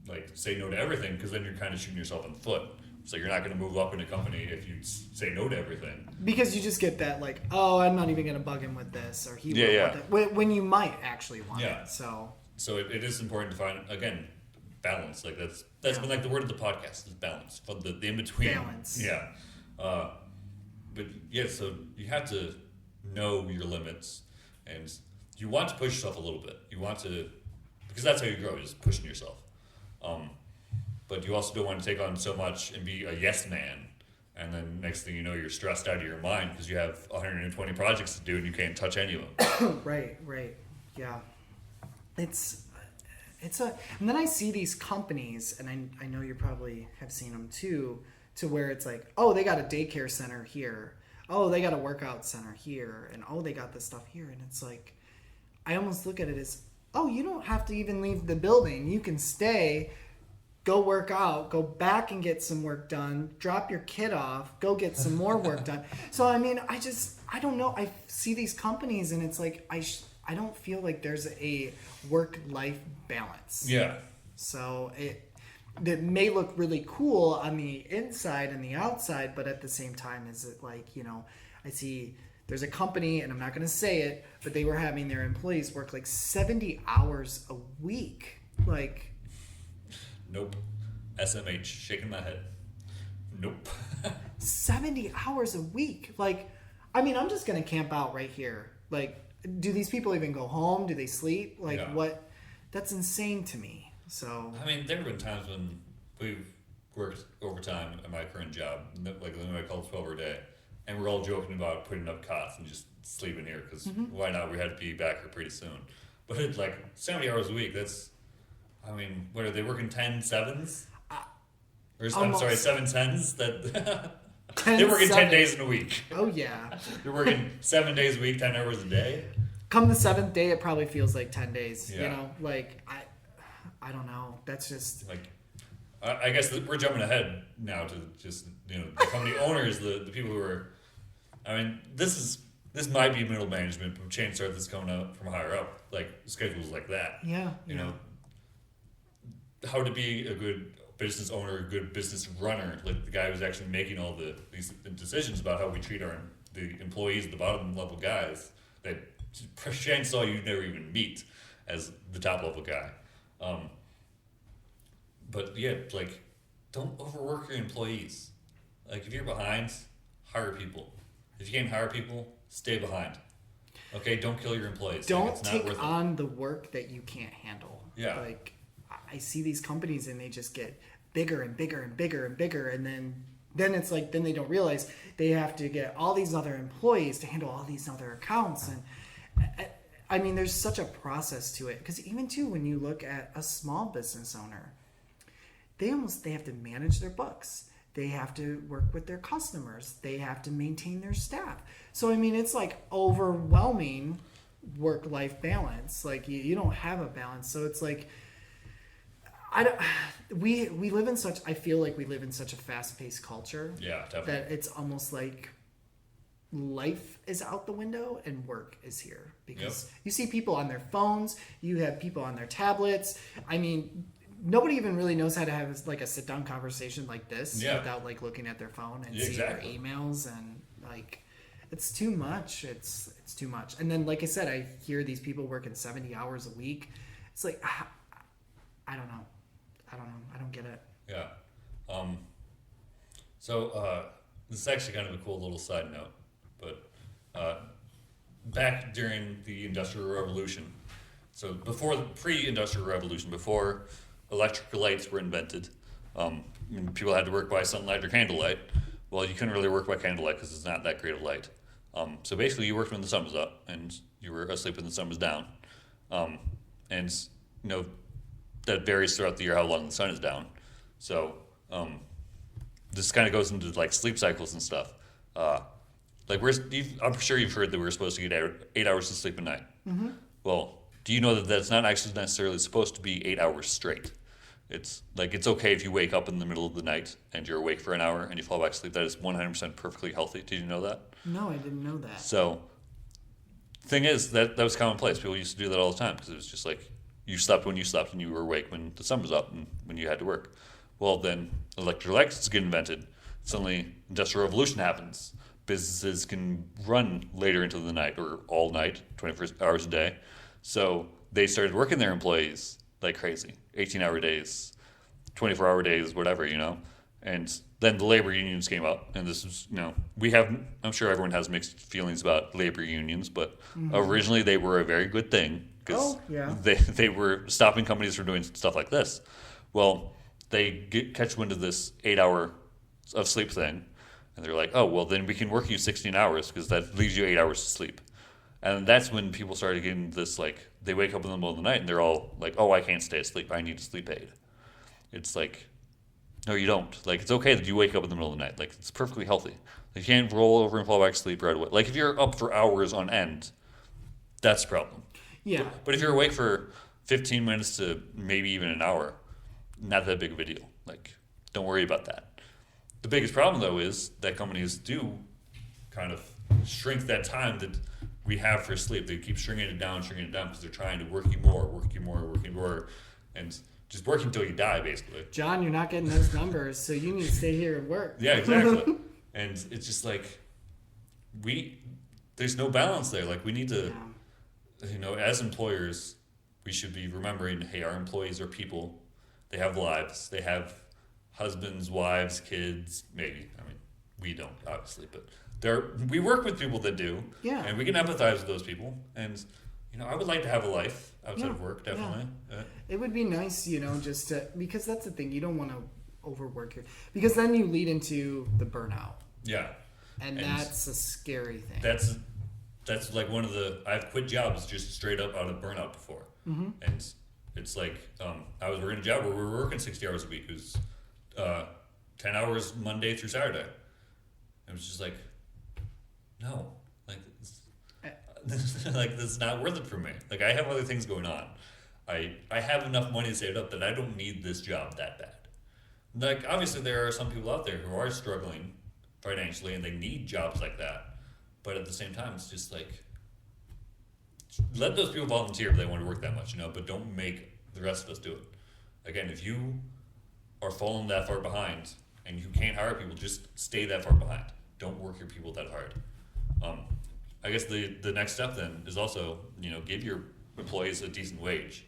Speaker 1: like say no to everything, because then you're kind of shooting yourself in the foot. So you're not going to move up in a company if you say no to everything.
Speaker 2: Because you just get that like, oh, I'm not even going to bug him with this, or he won't want that, when you might actually want it.
Speaker 1: So it is important to find, again, balance. Like that's been like the word of the podcast is balance. The in between.
Speaker 2: Balance.
Speaker 1: Yeah. But yeah, so you have to know your limits, and you want to push yourself a little bit. You want to, because that's how you grow, just pushing yourself. But you also don't want to take on so much and be a yes man, and then next thing you know, you're stressed out of your mind because you have 120 projects to do and you can't touch any of them.
Speaker 2: Right, yeah. It's and then I see these companies, and I know you probably have seen them too, to where it's like, oh, they got a daycare center here, oh, they got a workout center here, and oh, they got this stuff here, and it's like, I almost look at it as, oh, you don't have to even leave the building, you can stay, go work out, go back and get some work done, drop your kid off, go get some more work done. So, I mean, I don't know. I see these companies and it's like, I don't feel like there's a work-life balance.
Speaker 1: Yeah.
Speaker 2: So, it may look really cool on the inside and the outside, but at the same time, is it like, you know, I see there's a company, and I'm not going to say it, but they were having their employees work like 70 hours a week. Like,
Speaker 1: nope. SMH, shaking my head. Nope.
Speaker 2: 70 hours a week. Like, I mean, I'm just going to camp out right here. Like, do these people even go home? Do they sleep? Like, what? That's insane to me. So,
Speaker 1: I mean, there have been times when we've worked overtime at my current job, like the I call 12 a day, and we're all joking about putting up cots and just sleeping here, because why not? We had to be back here pretty soon. But it's like 70 hours a week, that's, I mean, what are they working 10 sevens? Or, I'm sorry, 7 tens? They're working 10 days in a week.
Speaker 2: Oh, yeah.
Speaker 1: They're working 7 days a week, 10 hours a day.
Speaker 2: Come the 7th day, it probably feels like 10 days.
Speaker 1: Yeah.
Speaker 2: You know, like, I don't know. That's just...
Speaker 1: Like, I guess we're jumping ahead now to just, you know, the company owners, the people who are... I mean, this might be middle management, but change starts this coming up from higher up, like schedules like that.
Speaker 2: Yeah.
Speaker 1: You know, how to be a good business owner, a good business runner, like the guy who's actually making all these decisions about how we treat the employees, the bottom level guys that chances are you never even meet as the top level guy. But yeah, like, don't overwork your employees. Like, if you're behind, hire people. If you can't hire people, stay behind. Okay, don't kill your employees.
Speaker 2: Don't
Speaker 1: like, it's not
Speaker 2: take
Speaker 1: worth
Speaker 2: on
Speaker 1: it.
Speaker 2: the work that you can't handle.
Speaker 1: Yeah.
Speaker 2: Like, I see these companies and they just get bigger and bigger and bigger and bigger, and then it's like, then they don't realize they have to get all these other employees to handle all these other accounts. And I mean, there's such a process to it, because even too, when you look at a small business owner, they have to manage their books, they have to work with their customers, they have to maintain their staff. So I mean, it's like overwhelming work-life balance. Like, you don't have a balance. So it's like, we live in such, I feel like we live in such a fast-paced culture.
Speaker 1: Yeah, definitely.
Speaker 2: That it's almost like life is out the window and work is here, because you see people on their phones, you have people on their tablets. I mean, nobody even really knows how to have like a sit-down conversation like this without like looking at their phone and seeing their emails, and like, it's too much. It's too much. And then, like I said, I hear these people working 70 hours a week. It's like, I don't know. I don't get it.
Speaker 1: Yeah. So this is actually kind of a cool little side note, but back during the Industrial Revolution, so before the pre-Industrial Revolution, before electric lights were invented, people had to work by sunlight or candlelight. Well, you couldn't really work by candlelight because it's not that great of light. So basically, you worked when the sun was up, and you were asleep when the sun was down. And you know, that varies throughout the year how long the sun is down. So this kind of goes into like sleep cycles and stuff. Like I'm sure you've heard that we're supposed to get 8 hours of sleep a night. Mm-hmm. Well, do you know that that's not actually necessarily supposed to be 8 hours straight? It's like, it's okay if you wake up in the middle of the night and you're awake for an hour and you fall back to sleep. That is 100% perfectly healthy. Did you know that?
Speaker 2: No, I didn't know that.
Speaker 1: So thing is that was commonplace. People used to do that all the time because it was just like you slept when you slept and you were awake when the sun was up and when you had to work. Well, then electric lights get invented. Suddenly, industrial revolution happens. Businesses can run later into the night or all night, 24 hours a day. So they started working their employees like crazy, 18-hour days, 24-hour days, whatever, And then the labor unions came up, and this is, I'm sure everyone has mixed feelings about labor unions, but originally they were a very good thing because they were stopping companies from doing stuff like this. Well, they catch wind of this 8 hour of sleep thing, and they're like, oh, well, then we can work you 16 hours because that leaves you 8 hours to sleep. And that's when people started getting this, like, they wake up in the middle of the night and they're all like, oh, I can't stay asleep. I need a sleep aid. It's like, no, you don't. Like, it's okay that you wake up in the middle of the night. Like, it's perfectly healthy. You can't roll over and fall back to sleep right away. Like, if you're up for hours on end, that's a problem.
Speaker 2: Yeah.
Speaker 1: But if you're awake for 15 minutes to maybe even an hour, not that big of a deal. Like, don't worry about that. The biggest problem, though, is that companies do kind of shrink that time that we have for sleep. They keep shrinking it down because they're trying to work you more, and just work until you die, basically.
Speaker 2: John, you're not getting those numbers, so you need to stay here and work.
Speaker 1: Yeah, exactly. And it's just like, there's no balance there. Like, we need to, as employers, we should be remembering, hey, our employees are people. They have lives. They have husbands, wives, kids, maybe. I mean, we don't, obviously, but we work with people that do.
Speaker 2: Yeah.
Speaker 1: And we can empathize with those people. And, I would like to have a life outside of work, definitely.
Speaker 2: Yeah. It would be nice, just to, because that's the thing, you don't want to overwork it, because then you lead into the burnout.
Speaker 1: Yeah.
Speaker 2: And that's a scary thing.
Speaker 1: That's like one of I've quit jobs just straight up out of burnout before. Mm-hmm. And it's like, I was working a job where we were working 60 hours a week. It was 10 hours Monday through Saturday. It was just like, no, like, like, this is not worth it for me. Like, I have other things going on. I have enough money saved up that I don't need this job that bad. Like, obviously there are some people out there who are struggling financially and they need jobs like that. But at the same time, it's just like, let those people volunteer if they want to work that much, but don't make the rest of us do it. Again, if you are falling that far behind and you can't hire people, just stay that far behind. Don't work your people that hard. I guess the next step then is also, give your employees a decent wage.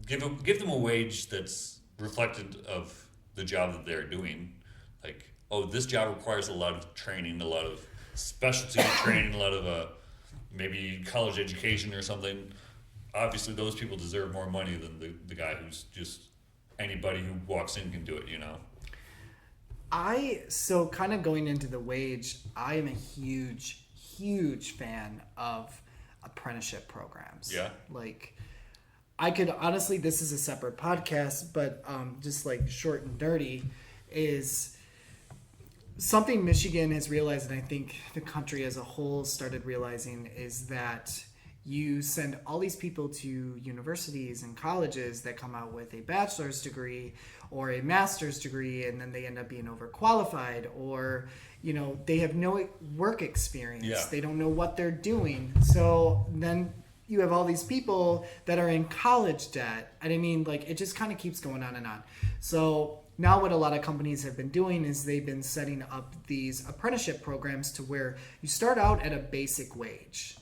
Speaker 1: Give them a wage that's reflected of the job that they're doing. Like, oh, this job requires a lot of training, a lot of specialty training, a lot of maybe college education or something. Obviously, those people deserve more money than the guy who's just anybody who walks in can do it,
Speaker 2: So kind of going into the wage, I am a huge fan of apprenticeship programs.
Speaker 1: Yeah.
Speaker 2: Like, I could honestly, this is a separate podcast, but just like short and dirty, is something Michigan has realized, and I think the country as a whole started realizing, is that you send all these people to universities and colleges that come out with a bachelor's degree or a master's degree, and then they end up being overqualified, or they have no work experience.
Speaker 1: Yeah.
Speaker 2: They don't know what they're doing. So then you have all these people that are in college debt. And I mean, like, it just kind of keeps going on and on. So now what a lot of companies have been doing is they've been setting up these apprenticeship programs to where you start out at a basic wage.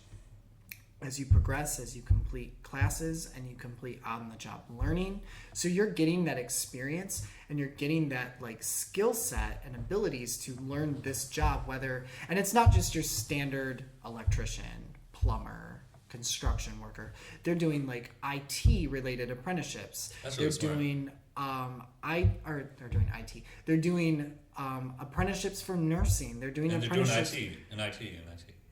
Speaker 2: As you progress, as you complete classes and you complete on-the-job learning. So you're getting that experience and you're getting that like skill set and abilities to learn this job, and it's not just your standard electrician, plumber, construction worker. They're doing like IT related apprenticeships. They're doing they're doing IT. They're doing apprenticeships for nursing. They're doing apprenticeships.
Speaker 1: They're doing IT and IT.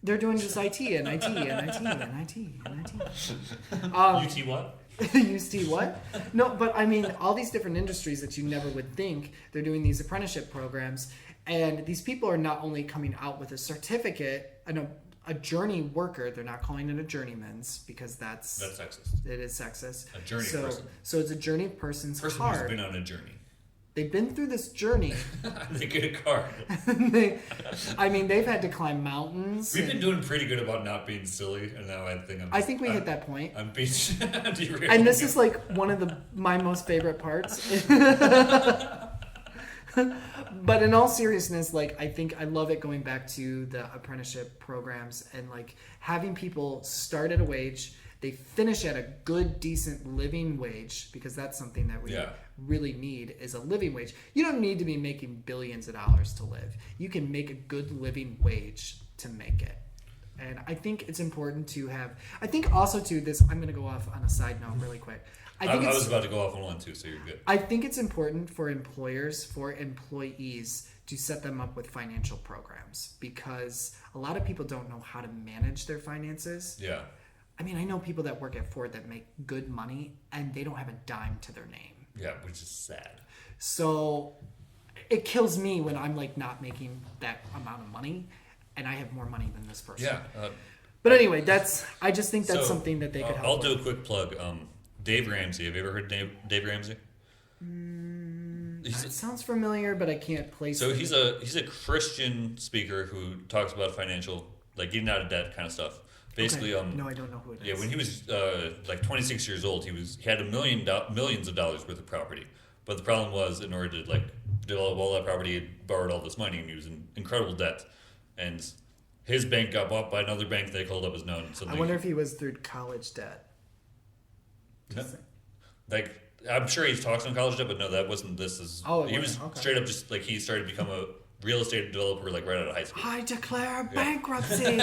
Speaker 2: They're doing just IT and IT and IT and IT and IT.
Speaker 1: UT what?
Speaker 2: UT what? No, but I mean, all these different industries that you never would think, they're doing these apprenticeship programs. And these people are not only coming out with a certificate and a journey worker, they're not calling it a journeyman's because that's
Speaker 1: sexist.
Speaker 2: It is sexist.
Speaker 1: A journey person.
Speaker 2: So it's a journey person's
Speaker 1: person
Speaker 2: card.
Speaker 1: who's been on a journey.
Speaker 2: They've been through this journey.
Speaker 1: They get a card.
Speaker 2: They've had to climb mountains.
Speaker 1: We've been doing pretty good about not being silly, and now
Speaker 2: I think we hit that point.
Speaker 1: I'm being derailed.
Speaker 2: And this is like one of my most favorite parts. But in all seriousness, like I think I love it going back to the apprenticeship programs and like having people start at a wage, they finish at a good, decent living wage, because that's something that we really need is a living wage. You don't need to be making billions of dollars to live. You can make a good living wage to make it. And I think it's important to have, I think also too this, I'm going to go off on a side note really quick.
Speaker 1: I was about to go off on one too, so you're good.
Speaker 2: I think it's important for employers, for employees to set them up with financial programs, because a lot of people don't know how to manage their finances.
Speaker 1: Yeah.
Speaker 2: I mean, I know people that work at Ford that make good money and they don't have a dime to their name.
Speaker 1: Yeah, which is sad.
Speaker 2: So it kills me when I'm like not making that amount of money and I have more money than this person.
Speaker 1: Yeah.
Speaker 2: But anyway, I just think that's something that they could help
Speaker 1: I'll do
Speaker 2: with.
Speaker 1: a quick plug. Dave Ramsey. Have you ever heard of Dave Ramsey?
Speaker 2: It sounds familiar, but I can't place
Speaker 1: So
Speaker 2: it.
Speaker 1: he's a Christian speaker who talks about financial, like getting out of debt kind of stuff. Basically,
Speaker 2: okay. No, I don't know who it is.
Speaker 1: Yeah, when he was like 26 years old, he had millions of dollars worth of property. But the problem was, in order to like develop all that property, he had borrowed all this money, and he was in incredible debt. And his bank got bought by another bank they called up as known. So
Speaker 2: I wonder if he was through college debt.
Speaker 1: Like, I'm sure he talks on college debt, but no, that wasn't this. He was
Speaker 2: okay.
Speaker 1: straight up just like he started to become a real estate developer like right out of high school.
Speaker 2: I declare bankruptcy.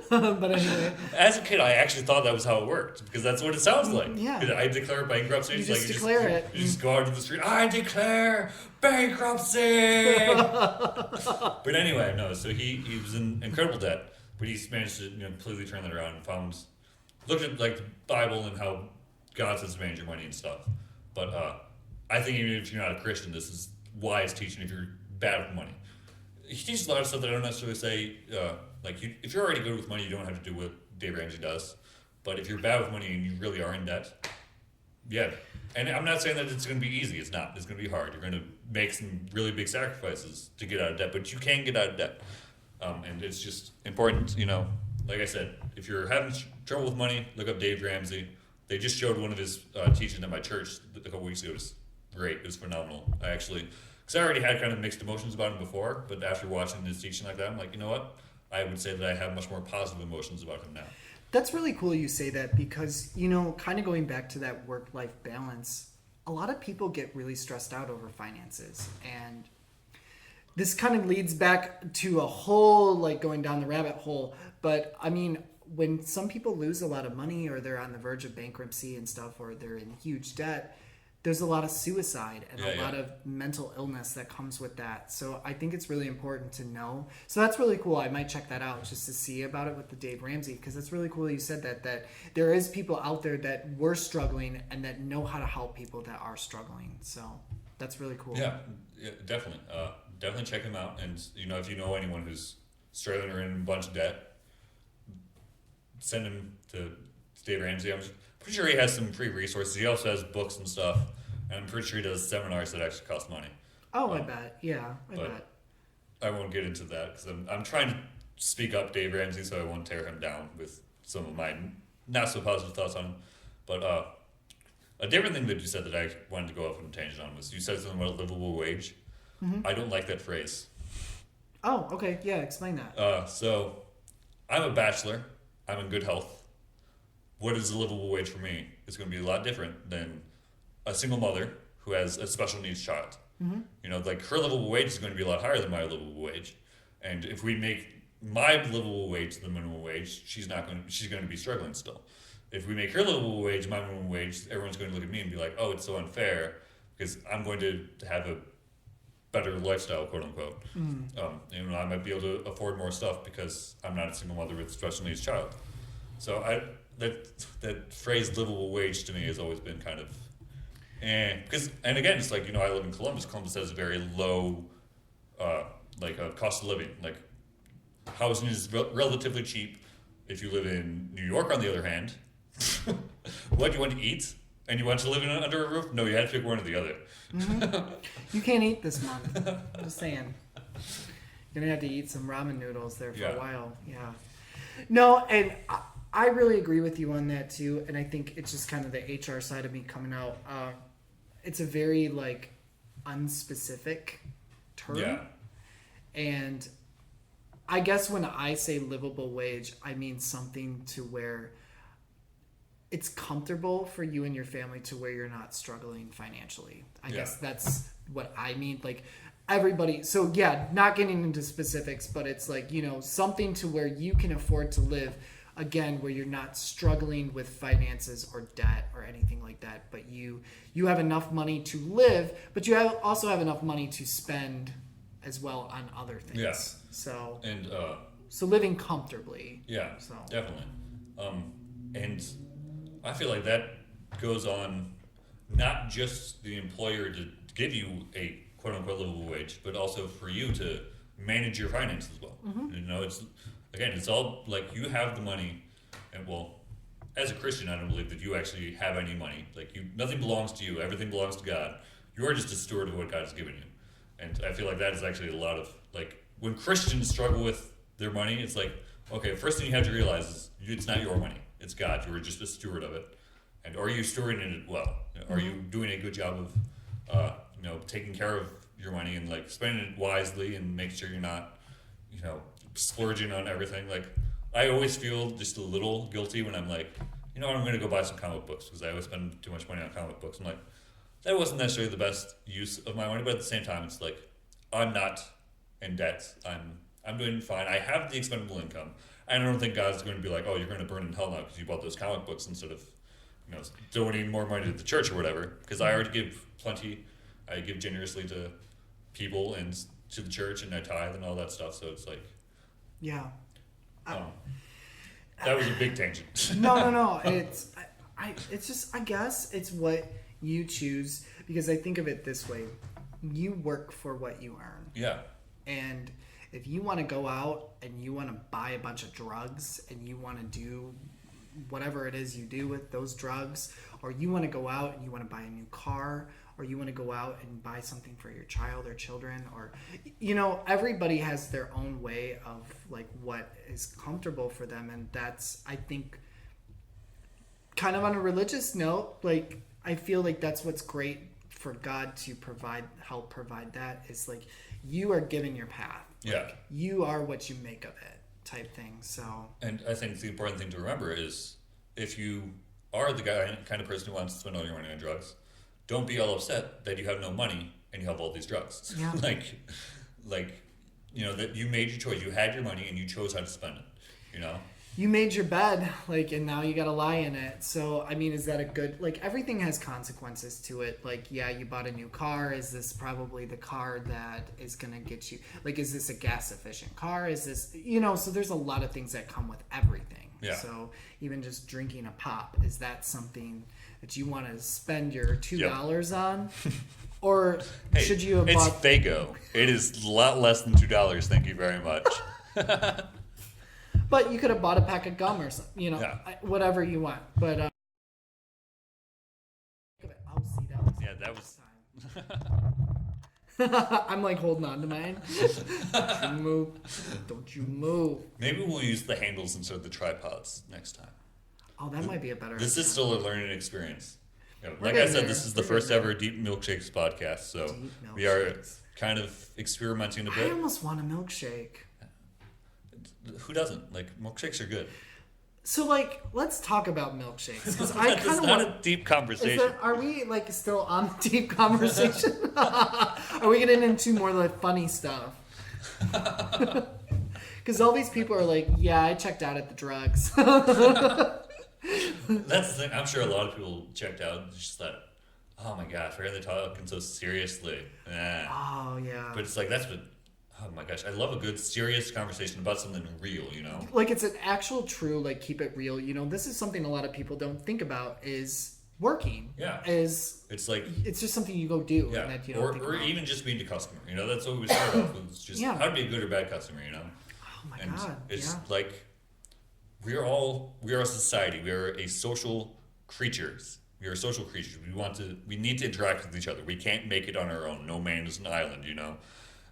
Speaker 2: But anyway,
Speaker 1: As a kid, I actually thought that was how it worked, because that's what it sounds like.
Speaker 2: Yeah.
Speaker 1: I declare bankruptcy.
Speaker 2: You
Speaker 1: It's
Speaker 2: just declare it.
Speaker 1: You just go out to the street. I declare bankruptcy. But anyway, no. So he was in incredible debt, but he's managed to completely turn that around and looked at like the Bible and how God says to manage your money and stuff. But I think even if you're not a Christian, this is wise teaching if you're bad with money. He teaches a lot of stuff that I don't necessarily say, if you're already good with money, you don't have to do what Dave Ramsey does. But if you're bad with money and you really are in debt, yeah. And I'm not saying that it's going to be easy. It's not. It's going to be hard. You're going to make some really big sacrifices to get out of debt, but you can get out of debt. And it's just important, like I said, if you're having trouble with money, look up Dave Ramsey. They just showed one of his teachings at my church a couple weeks ago. It was great. It was phenomenal. Because I already had kind of mixed emotions about him before, but after watching his teaching like that, I'm like, you know what? I would say that I have much more positive emotions about him now.
Speaker 2: That's really cool you say that, because, kind of going back to that work-life balance, a lot of people get really stressed out over finances. And this kind of leads back to a whole, going down the rabbit hole. But, I mean, when some people lose a lot of money, or they're on the verge of bankruptcy and stuff, or they're in huge debt, there's a lot of suicide and a lot of mental illness that comes with that. So I think it's really important to know. So that's really cool. I might check that out just to see about it with the Dave Ramsey, because it's really cool you said that there is people out there that were struggling and that know how to help people that are struggling. So that's really cool.
Speaker 1: Yeah, definitely. Definitely check him out. And, if you know anyone who's struggling or in a bunch of debt, send him to Dave Ramsey. I'm pretty sure he has some free resources. He also has books and stuff, and I'm pretty sure he does seminars that actually cost money.
Speaker 2: Oh, I bet. Yeah, I bet.
Speaker 1: I won't get into that because I'm trying to speak up Dave Ramsey so I won't tear him down with some of my not so positive thoughts on him. But a different thing that you said that I wanted to go off on a tangent on was you said something about a livable wage. Mm-hmm. I don't like that phrase.
Speaker 2: Oh, okay. Yeah, explain that.
Speaker 1: So I'm a bachelor. I'm in good health. What is a livable wage for me? It's going to be a lot different than a single mother who has a special needs child. Mm-hmm. Her livable wage is going to be a lot higher than my livable wage. And if we make my livable wage the minimum wage, she's going to be struggling still. If we make her livable wage my minimum wage, everyone's going to look at me and be like, oh, it's so unfair because I'm going to have a better lifestyle, quote unquote. Mm-hmm. I might be able to afford more stuff because I'm not a single mother with a special needs child. So that phrase livable wage to me has always been kind of because and again it's like I live in Columbus. Columbus has a very low cost of living. Like housing is relatively cheap. If you live in New York, on the other hand, what do you want to eat? And you want to live under a roof? No, you had to pick one or the other.
Speaker 2: You can't eat this month. I'm just saying. You're gonna have to eat some ramen noodles there for a while. Yeah. No, and I really agree with you on that too. And I think it's just kind of the HR side of me coming out. It's a very like unspecific term.
Speaker 1: Yeah.
Speaker 2: And I guess when I say livable wage, I mean something to where it's comfortable for you and your family to where you're not struggling financially. I guess that's what I mean. Like everybody, so yeah, not getting into specifics, but it's like, you know, something to where you can afford to live, again, where you're not struggling with finances or debt or anything like that, but you have enough money to live, but you also have enough money to spend as well on other things.
Speaker 1: Yeah.
Speaker 2: So living comfortably.
Speaker 1: Yeah.
Speaker 2: So
Speaker 1: definitely. And I feel like that goes on not just the employer to give you a quote unquote livable wage, but also for you to manage your finances well. You know, it's all like you have the money, and well, as a Christian, I don't believe that you actually have any money. Like nothing belongs to you. Everything belongs to God. You are just a steward of what God has given you. And I feel like that is actually a lot of like when Christians struggle with their money, it's like, okay, first thing you have to realize is it's not your money. It's God. You are just a steward of it. And are you stewarding it well? Are you doing a good job of, taking care of your money and like spending it wisely and making sure you're not, splurging on everything? Like I always feel just a little guilty when I'm like, I'm going to go buy some comic books because I always spend too much money on comic books. I'm like, that wasn't necessarily the best use of my money, but at the same time, it's like I'm not in debt. I'm doing fine. I have the expendable income. I don't think God's going to be like, oh, you're going to burn in hell now because you bought those comic books instead of, donating more money to the church or whatever. Because I already give plenty. I give generously to people and to the church, and I tithe and all that stuff. So it's like,
Speaker 2: yeah.
Speaker 1: That was a big tangent.
Speaker 2: No. It's just, I guess it's what you choose, because I think of it this way. You work for what you earn.
Speaker 1: Yeah.
Speaker 2: And if you want to go out and you want to buy a bunch of drugs and you want to do whatever it is you do with those drugs, or you want to go out and you want to buy a new car, or you want to go out and buy something for your child or children, or everybody has their own way of like what is comfortable for them. And that's, I think, kind of on a religious note, like I feel like that's what's great for God to help provide that, is like you are given your path.
Speaker 1: Yeah.
Speaker 2: Like, you are what you make of it, type thing. So. And
Speaker 1: I think the important thing to remember is if you are the kind of person who wants to spend all your money on drugs, don't be all upset that you have no money and you have all these drugs.
Speaker 2: Yeah.
Speaker 1: like that you made your choice. You had your money and you chose how to spend it.
Speaker 2: You made your bed, and now you gotta lie in it. So, I mean, is that a good, everything has consequences to it. Yeah, you bought a new car. Is this probably the car that is gonna get you, is this a gas efficient car? Is this, so there's a lot of things that come with everything.
Speaker 1: Yeah.
Speaker 2: So even just drinking a pop, is that something that you want to spend your $2 on? Or should you have
Speaker 1: it's
Speaker 2: bought...
Speaker 1: Faygo. It is a lot less than $2. Thank you very much.
Speaker 2: But you could have bought a pack of gum or something, whatever you want. But
Speaker 1: yeah, that was.
Speaker 2: I'm holding on to mine. Don't you move.
Speaker 1: Maybe we'll use the handles instead of the tripods next time.
Speaker 2: Oh, that might be a better.
Speaker 1: This is still a learning experience. Like I said, this is the first ever Deep Milkshakes podcast, so we are kind of experimenting a bit.
Speaker 2: I almost want a milkshake.
Speaker 1: Who doesn't? Milkshakes are good.
Speaker 2: So, let's talk about milkshakes, because I kind of
Speaker 1: want... not a deep conversation.
Speaker 2: Are we, still on the deep conversation? Are we getting into more, funny stuff? Because all these people are yeah, I checked out at the drugs.
Speaker 1: That's the thing. I'm sure a lot of people checked out and just thought, oh my gosh, why are they talking so seriously?
Speaker 2: Oh, yeah.
Speaker 1: But it's that's what... Oh my gosh, I love a good serious conversation about something real,
Speaker 2: It's an actual true, keep it real. This is something a lot of people don't think about, is working.
Speaker 1: Yeah.
Speaker 2: It's it's just something you go do.
Speaker 1: Yeah.
Speaker 2: And that you don't think
Speaker 1: or
Speaker 2: about.
Speaker 1: even just being a customer. That's what we started off with. It's just how to be a good or bad customer,
Speaker 2: Oh my
Speaker 1: and
Speaker 2: God.
Speaker 1: it's we are a society. We are a social creatures. We are social creatures. We need to interact with each other. We can't make it on our own. No man is an island,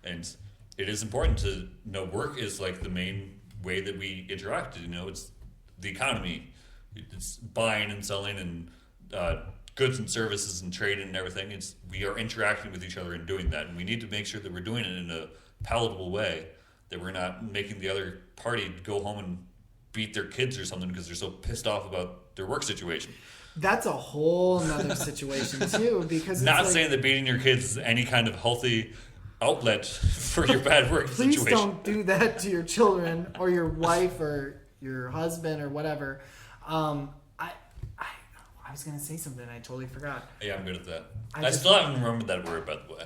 Speaker 1: And it is important to know work is like the main way that we interact. It's the economy. It's buying and selling and goods and services and trading and everything. We are interacting with each other and doing that, and we need to make sure that we're doing it in a palatable way, that we're not making the other party go home and beat their kids or something because they're so pissed off about their work situation.
Speaker 2: That's a whole nother situation too, because
Speaker 1: not
Speaker 2: it's
Speaker 1: saying that beating your kids is any kind of healthy outlet for your bad work
Speaker 2: please
Speaker 1: situation.
Speaker 2: don't do that to your children or your wife or your husband or whatever. I was gonna say something, I totally forgot.
Speaker 1: Yeah, I'm good at that. I still haven't remembered that word, by the way.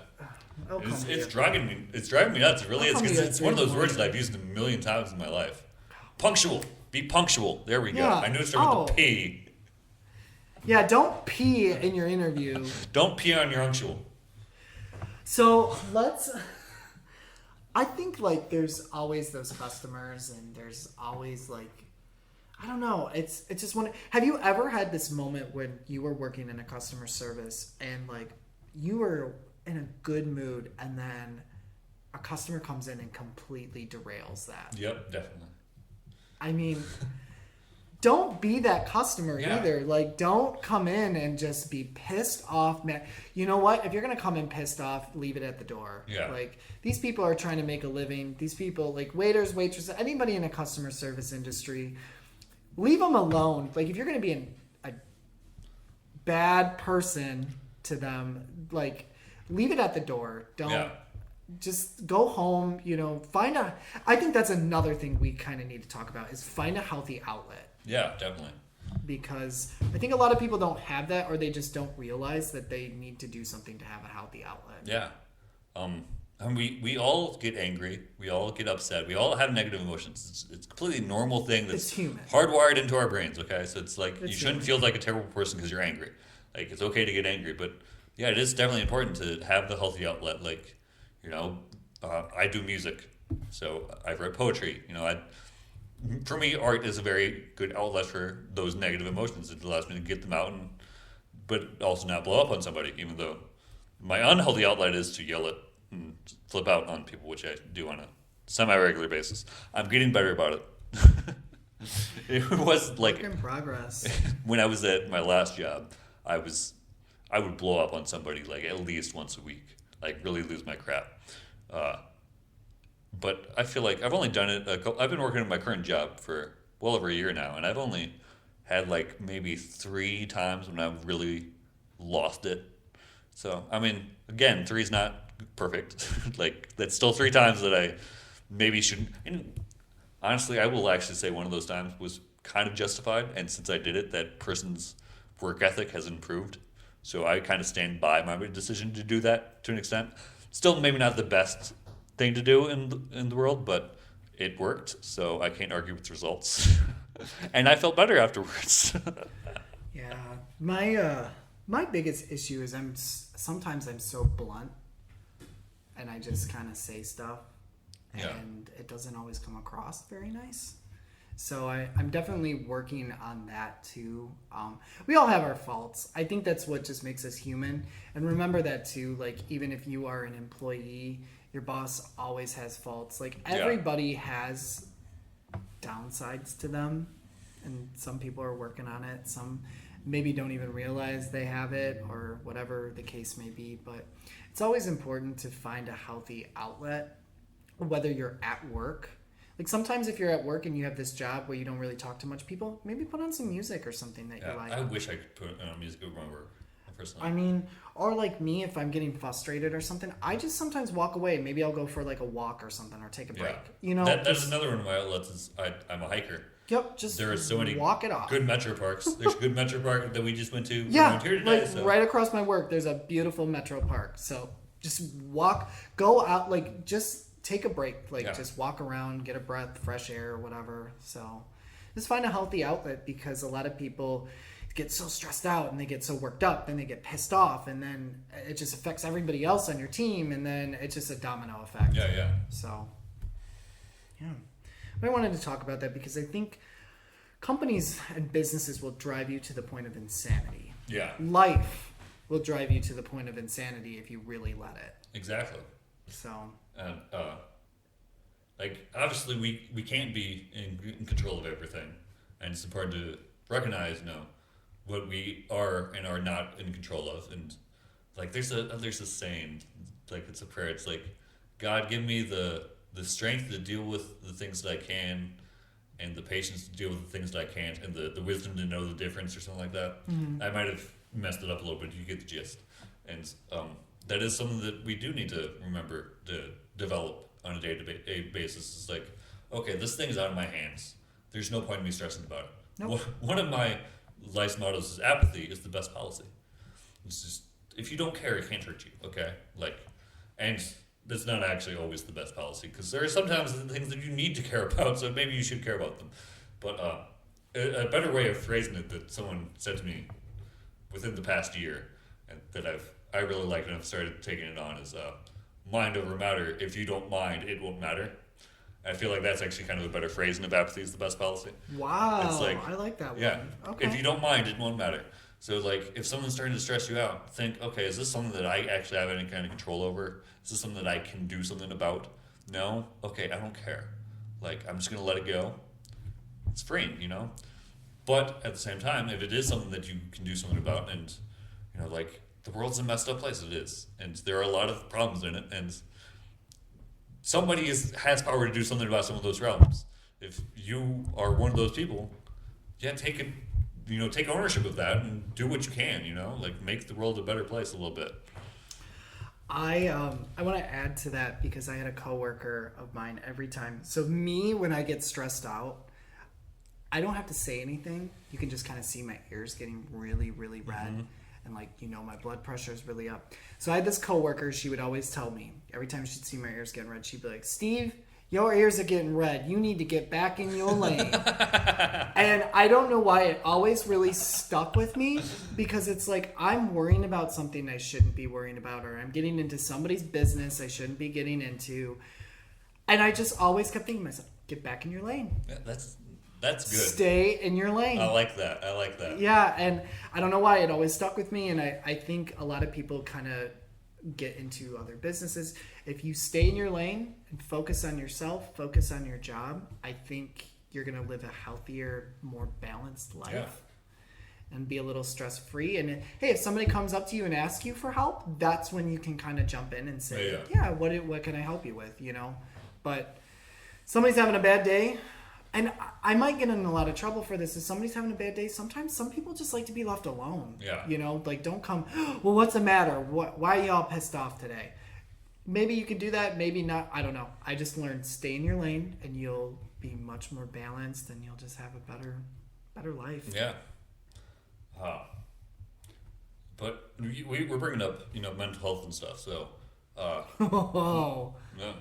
Speaker 1: It's driving me. It's driving me nuts. It really is, because it's one of those words that I've used a million times in my life. Punctual. Be punctual. There we go. I knew it started with a P.
Speaker 2: Yeah, don't pee in your interview.
Speaker 1: Don't pee on your unctual.
Speaker 2: So I think like there's always those customers, and there's always like, I don't know. It's just one. Have you ever had this moment when you were working in a customer service and like you were in a good mood, and then a customer comes in and completely derails that?
Speaker 1: Yep, definitely.
Speaker 2: I mean, don't be that customer either. Like, don't come in and just be pissed off, man. You know what? If you're going to come in pissed off, leave it at the door.
Speaker 1: Yeah.
Speaker 2: Like, these people are trying to make a living. These people, like waiters, waitresses, anybody in a customer service industry, leave them alone. Like, if you're going to be a bad person to them, like, leave it at the door. Don't. Just go home, I think that's another thing we kind of need to talk about is find a healthy outlet. Yeah,
Speaker 1: definitely.
Speaker 2: Because I think a lot of people don't have that, or they just don't realize that they need to do something to have a healthy outlet.
Speaker 1: Yeah. And we all get angry. We all get upset. We all have negative emotions. It's a completely normal thing that's
Speaker 2: human.
Speaker 1: Hardwired into our brains, okay? So it's like, you shouldn't
Speaker 2: human.
Speaker 1: feel like a terrible person because you're angry. Like, it's okay to get angry, but yeah, it is definitely important to have the healthy outlet. Like, I do music, so I write poetry. For me, art is a very good outlet for those negative emotions. It allows me to get them out, but also not blow up on somebody, even though my unhealthy outlet is to yell at and flip out on people, which I do on a semi-regular basis. I'm getting better about it. It was like
Speaker 2: work in progress.
Speaker 1: When I was at my last job, I would blow up on somebody like at least once a week, like really lose my crap. But I feel like I've only done it. I've been working at my current job for well over a year now, and I've only had like maybe 3 times when I've really lost it. So I mean, again, 3 is not perfect. Like, that's still 3 times that I maybe shouldn't. And honestly, I will actually say one of those times was kind of justified, and since I did it, that person's work ethic has improved. So I kind of stand by my decision to do that to an extent. Still, maybe not the best thing to do in the world, but it worked, so I can't argue with results. And I felt better afterwards.
Speaker 2: Yeah, my biggest issue is sometimes I'm so blunt, and I just kind of say stuff, and it doesn't always come across very nice. So I'm definitely working on that too. We all have our faults. I think that's what just makes us human. And remember that too, like, even if you are an employee, your boss always has faults. Like, everybody has downsides to them, and some people are working on it. Some maybe don't even realize they have it, or whatever the case may be. But it's always important to find a healthy outlet, whether you're at work. Like, sometimes if you're at work and you have this job where you don't really talk to much people, maybe put on some music or something that you like.
Speaker 1: I wish I could put on music at my work, personally.
Speaker 2: I mean, or like me, if I'm getting frustrated or something, I just sometimes walk away. Maybe I'll go for like a walk or something, or take a break.
Speaker 1: That's another one of my outlets. Is I'm a hiker.
Speaker 2: Yep, just
Speaker 1: there are so many
Speaker 2: walk it off.
Speaker 1: Good metro parks. There's a good metro park that we just went to.
Speaker 2: Yeah,
Speaker 1: here today,
Speaker 2: like right across my work, there's a beautiful metro park. So just go out, like, just take a break, like, just walk around, get a breath, fresh air, or whatever. So just find a healthy outlet, because a lot of people get so stressed out and they get so worked up and they get pissed off, and then it just affects everybody else on your team, and then it's just a domino effect. So I wanted to talk about that because I think companies and businesses will drive you to the point of insanity.
Speaker 1: Yeah.
Speaker 2: Life will drive you to the point of insanity if you really let it.
Speaker 1: Exactly.
Speaker 2: So.
Speaker 1: And like obviously we can't be in control of everything, and it's important to recognize what we are and are not in control of. And like there's a saying, like it's a prayer. It's like, God, give me the strength to deal with the things that I can, and the patience to deal with the things that I can't, and the wisdom to know the difference, or something like that.
Speaker 2: Mm-hmm.
Speaker 1: I might have messed it up a little bit. You get the gist. And that is something that we do need to remember to develop on a day-to-day basis. It's like, okay, this thing's out of my hands. There's no point in me stressing about it.
Speaker 2: Nope.
Speaker 1: One of my life's mottos is apathy is the best policy. It's just, if you don't care, it can't hurt you, okay? Like, and that's not actually always the best policy, because there are sometimes things that you need to care about, so maybe you should care about them. But a better way of phrasing it that someone said to me within the past year, and that I really like and I've started taking it on, is mind over matter. If you don't mind, it won't matter. I feel like that's actually kind of a better phrasing of apathy is the best policy.
Speaker 2: Wow,
Speaker 1: it's like,
Speaker 2: I like that one.
Speaker 1: Yeah.
Speaker 2: Okay.
Speaker 1: If you don't mind, it won't matter. So like, if someone's starting to stress you out, think, okay, is this something that I actually have any kind of control over? Is this something that I can do something about? No? Okay, I don't care. Like, I'm just going to let it go. It's freeing, But at the same time, if it is something that you can do something about, and, like, the world's a messed up place, it is. And there are a lot of problems in it, and somebody has power to do something about some of those problems. If you are one of those people, take ownership of that and do what you can, like make the world a better place a little bit.
Speaker 2: I want to add to that, because I had a coworker of mine every time. So me, when I get stressed out, I don't have to say anything. You can just kind of see my ears getting really, really red. Mm-hmm. And my blood pressure is really up. So I had this coworker, she would always tell me, every time she'd see my ears getting red, she'd be like, Steve, your ears are getting red. You need to get back in your lane. And I don't know why it always really stuck with me, because it's like I'm worrying about something I shouldn't be worrying about, or I'm getting into somebody's business I shouldn't be getting into. And I just always kept thinking to myself, get back in your lane.
Speaker 1: Yeah, that's good.
Speaker 2: Stay in your lane.
Speaker 1: I like that.
Speaker 2: Yeah, and I don't know why it always stuck with me, and I think a lot of people kind of get into other businesses. If you stay in your lane and focus on yourself, focus on your job, I think you're going to live a healthier, more balanced life.
Speaker 1: Yeah.
Speaker 2: And be a little stress-free. And hey, if somebody comes up to you and asks you for help, that's when you can kind of jump in and say, what can I help you with, But somebody's having a bad day, and I might get in a lot of trouble for this. If somebody's having a bad day, sometimes some people just like to be left alone.
Speaker 1: Yeah.
Speaker 2: Like, don't come, well, what's the matter? Why are y'all pissed off today? Maybe you could do that, maybe not. I don't know. I just learned, stay in your lane, and you'll be much more balanced, and you'll just have a better life.
Speaker 1: Yeah. But we're bringing up, mental health and stuff, so.
Speaker 2: Oh.
Speaker 1: Yeah.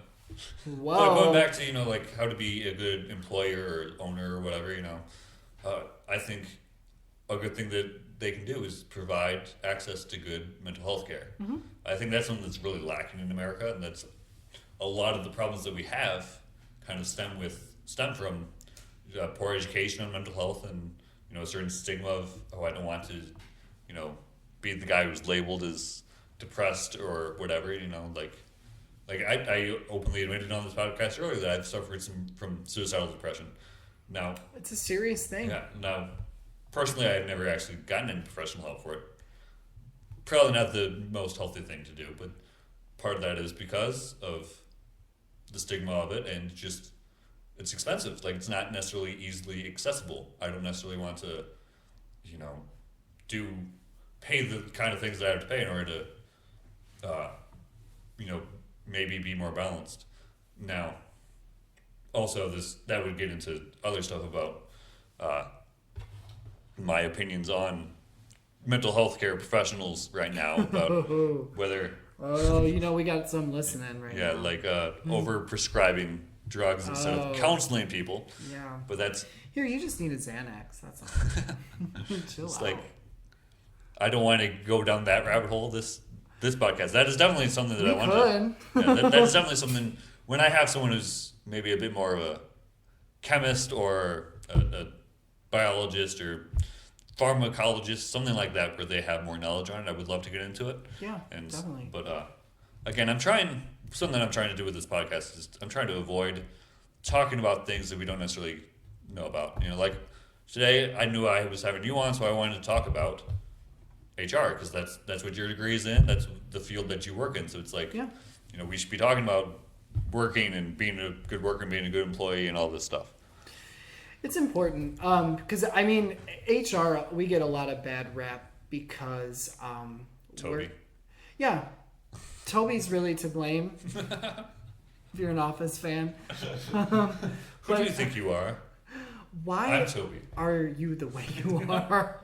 Speaker 2: Whoa.
Speaker 1: But going back to, like how to be a good employer or owner or whatever, I think a good thing that they can do is provide access to good mental health care. Mm-hmm. I think that's something that's really lacking in America, and that's a lot of the problems that we have kind of stem from poor education on mental health, and, a certain stigma of, I don't want to, be the guy who's labeled as depressed or whatever, Like I openly admitted on this podcast earlier that I've suffered from suicidal depression. Now,
Speaker 2: it's a serious thing.
Speaker 1: Yeah. Now, personally, I've never actually gotten any professional help for it. Probably not the most healthy thing to do, but part of that is because of the stigma of it, and just it's expensive. Like, it's not necessarily easily accessible. I don't necessarily want to, pay the kind of things that I have to pay in order to, maybe be more balanced. Now, also that would get into other stuff about my opinions on mental health care professionals right now, about whether
Speaker 2: we got some listening right now.
Speaker 1: Like over prescribing drugs instead of counseling people.
Speaker 2: Yeah.
Speaker 1: But that's
Speaker 2: here, you just need a Xanax, that's all. Chill
Speaker 1: it's
Speaker 2: out.
Speaker 1: like, I don't want to go down that rabbit hole this podcast. That is definitely something that I want to. That is definitely something. When I have someone who's maybe a bit more of a chemist or a biologist or pharmacologists, something like that, where they have more knowledge on it. I would love to get into it.
Speaker 2: Yeah,
Speaker 1: And
Speaker 2: definitely.
Speaker 1: but again, something I'm trying to do with this podcast is I'm trying to avoid talking about things that we don't necessarily know about. Like today, I knew I was having you on, so I wanted to talk about HR because that's what your degree is in. That's the field that you work in. So it's like,
Speaker 2: Yeah.
Speaker 1: we should be talking about working and being a good worker and being a good employee and all this stuff.
Speaker 2: It's important because I mean, HR, we get a lot of bad rap because
Speaker 1: Toby.
Speaker 2: yeah, Toby's really to blame. If you're an Office fan,
Speaker 1: Who do you think you are?
Speaker 2: why
Speaker 1: I'm Toby.
Speaker 2: are you the way you are?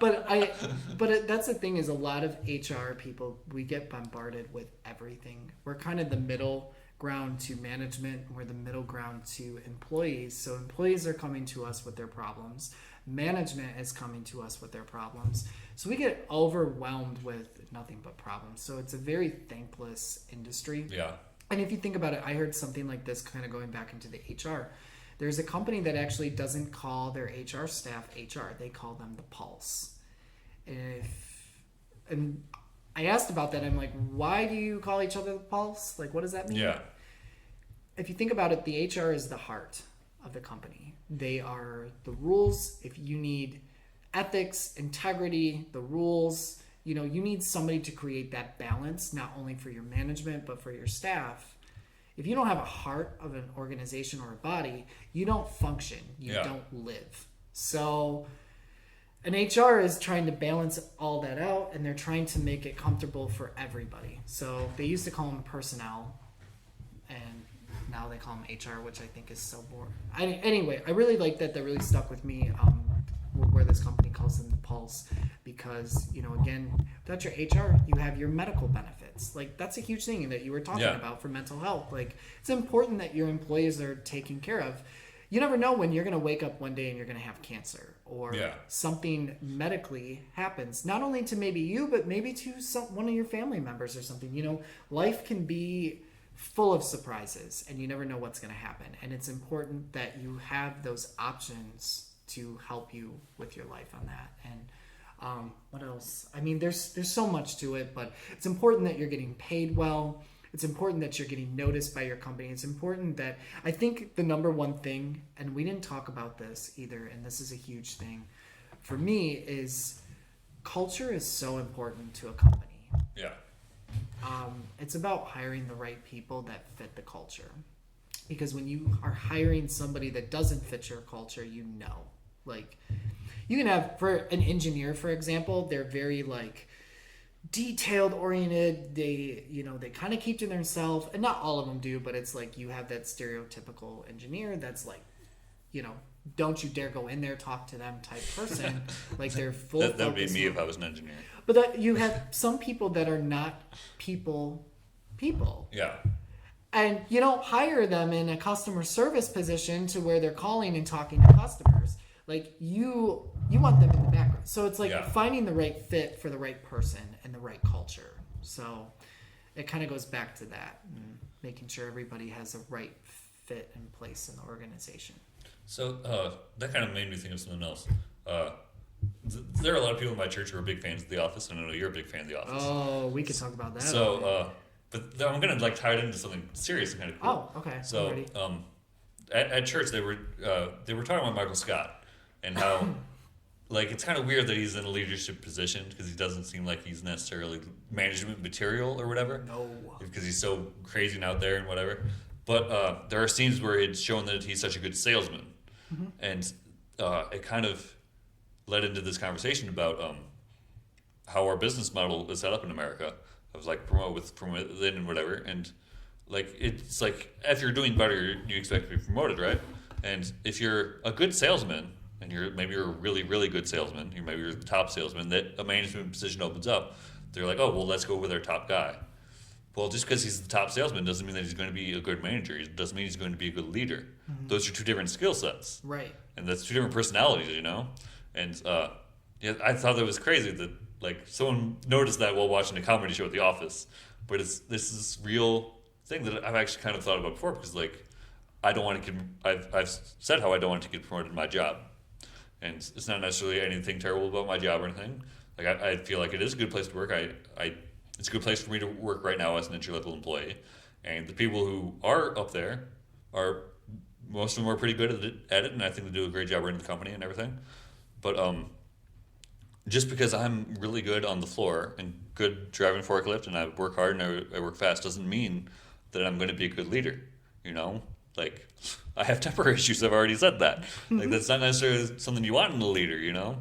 Speaker 2: That's the thing is a lot of HR people, we get bombarded with everything. We're kind of the middle ground to management. We're the middle ground to employees. So employees are coming to us with their problems. Management is coming to us with their problems. So we get overwhelmed with nothing but problems. So it's a very thankless industry.
Speaker 1: Yeah.
Speaker 2: And if you think about it, I heard something like this kind of going back into the HR. There's a company that actually doesn't call their HR staff HR. They call them the Pulse. And I asked about that. I'm like, why do you call each other the Pulse? Like, what does that mean?
Speaker 1: Yeah.
Speaker 2: If you think about it, the HR is the heart of the company. They are the rules. If you need ethics, integrity, the rules, you need somebody to create that balance, not only for your management, but for your staff. If you don't have a heart of an organization or a body, you don't function. You don't live. So an HR is trying to balance all that out, and they're trying to make it comfortable for everybody. So they used to call them personnel, and now they call them HR, which I think is so boring. Anyway, I really like that. That really stuck with me, where this company calls them the Pulse, because, again, without your HR, you have your medical benefits. Like, that's a huge thing that you were talking about for mental health. Like, it's important that your employees are taken care of. You never know when you're going to wake up one day and you're going to have cancer or something medically happens, not only to maybe you, but maybe to one of your family members or something. Life can be full of surprises and you never know what's going to happen. And it's important that you have those options to help you with your life on that. And what else? I mean, there's so much to it, but it's important that you're getting paid well. It's important that you're getting noticed by your company. It's important that, I think the number one thing, and we didn't talk about this either, and this is a huge thing for me, is culture is so important to a company.
Speaker 1: Yeah.
Speaker 2: It's about hiring the right people that fit the culture. Because when you are hiring somebody that doesn't fit your culture, like, you can have, for an engineer, for example, they're very like detailed oriented. They kind of keep to themselves, and not all of them do, but it's like you have that stereotypical engineer that's like, don't you dare go in there, talk to them type person. Like, they're full.
Speaker 1: That would be me if I was an engineer.
Speaker 2: But that you have some people that are not people.
Speaker 1: Yeah.
Speaker 2: And you don't hire them in a customer service position to where they're calling and talking to customers. Like, you want them in the background. So it's like finding the right fit for the right person and the right culture. So it kind of goes back to that, and making sure everybody has a right fit and place in the organization.
Speaker 1: So that kind of made me think of something else. There are a lot of people in my church who are big fans of The Office, and I know you're a big fan of The Office.
Speaker 2: Oh, we could talk about that.
Speaker 1: So, but I'm gonna tie it into something serious and kind of cool.
Speaker 2: Oh, okay.
Speaker 1: So, at church they were talking about Michael Scott and how like it's kind of weird that he's in a leadership position because he doesn't seem like he's necessarily management material or whatever.
Speaker 2: No.
Speaker 1: Because he's so crazy and out there and whatever. But there are scenes where it's shown that he's such a good salesman, and it kind of led into this conversation about how our business model is set up in America. I was like promote within and whatever, and like it's like if you're doing better, you expect to be promoted, right? And if you're a good salesman and maybe you're a really really good salesman, maybe you're the top salesman, that a management position opens up, they're like, oh well, let's go with our top guy. Well, just because he's the top salesman doesn't mean that he's going to be a good manager. It doesn't mean he's going to be a good leader. Those are two different skill sets,
Speaker 2: Right.
Speaker 1: and that's two different personalities, And I thought that was crazy that like someone noticed that while watching a comedy show at The Office, but this is real thing that I've actually kind of thought about before, because like I don't want to I've said how I don't want to get promoted in my job, and it's not necessarily anything terrible about my job or anything. Like I feel like it is a good place to work. It's a good place for me to work right now as an entry level employee, and the people who are up there are most of them are pretty good at it, and I think they do a great job running the company and everything. But just because I'm really good on the floor and good driving forklift and I work hard and I work fast doesn't mean that I'm going to be a good leader. You know, like I have temper issues. I've already said that. Like that's not necessarily something you want in a leader. You know.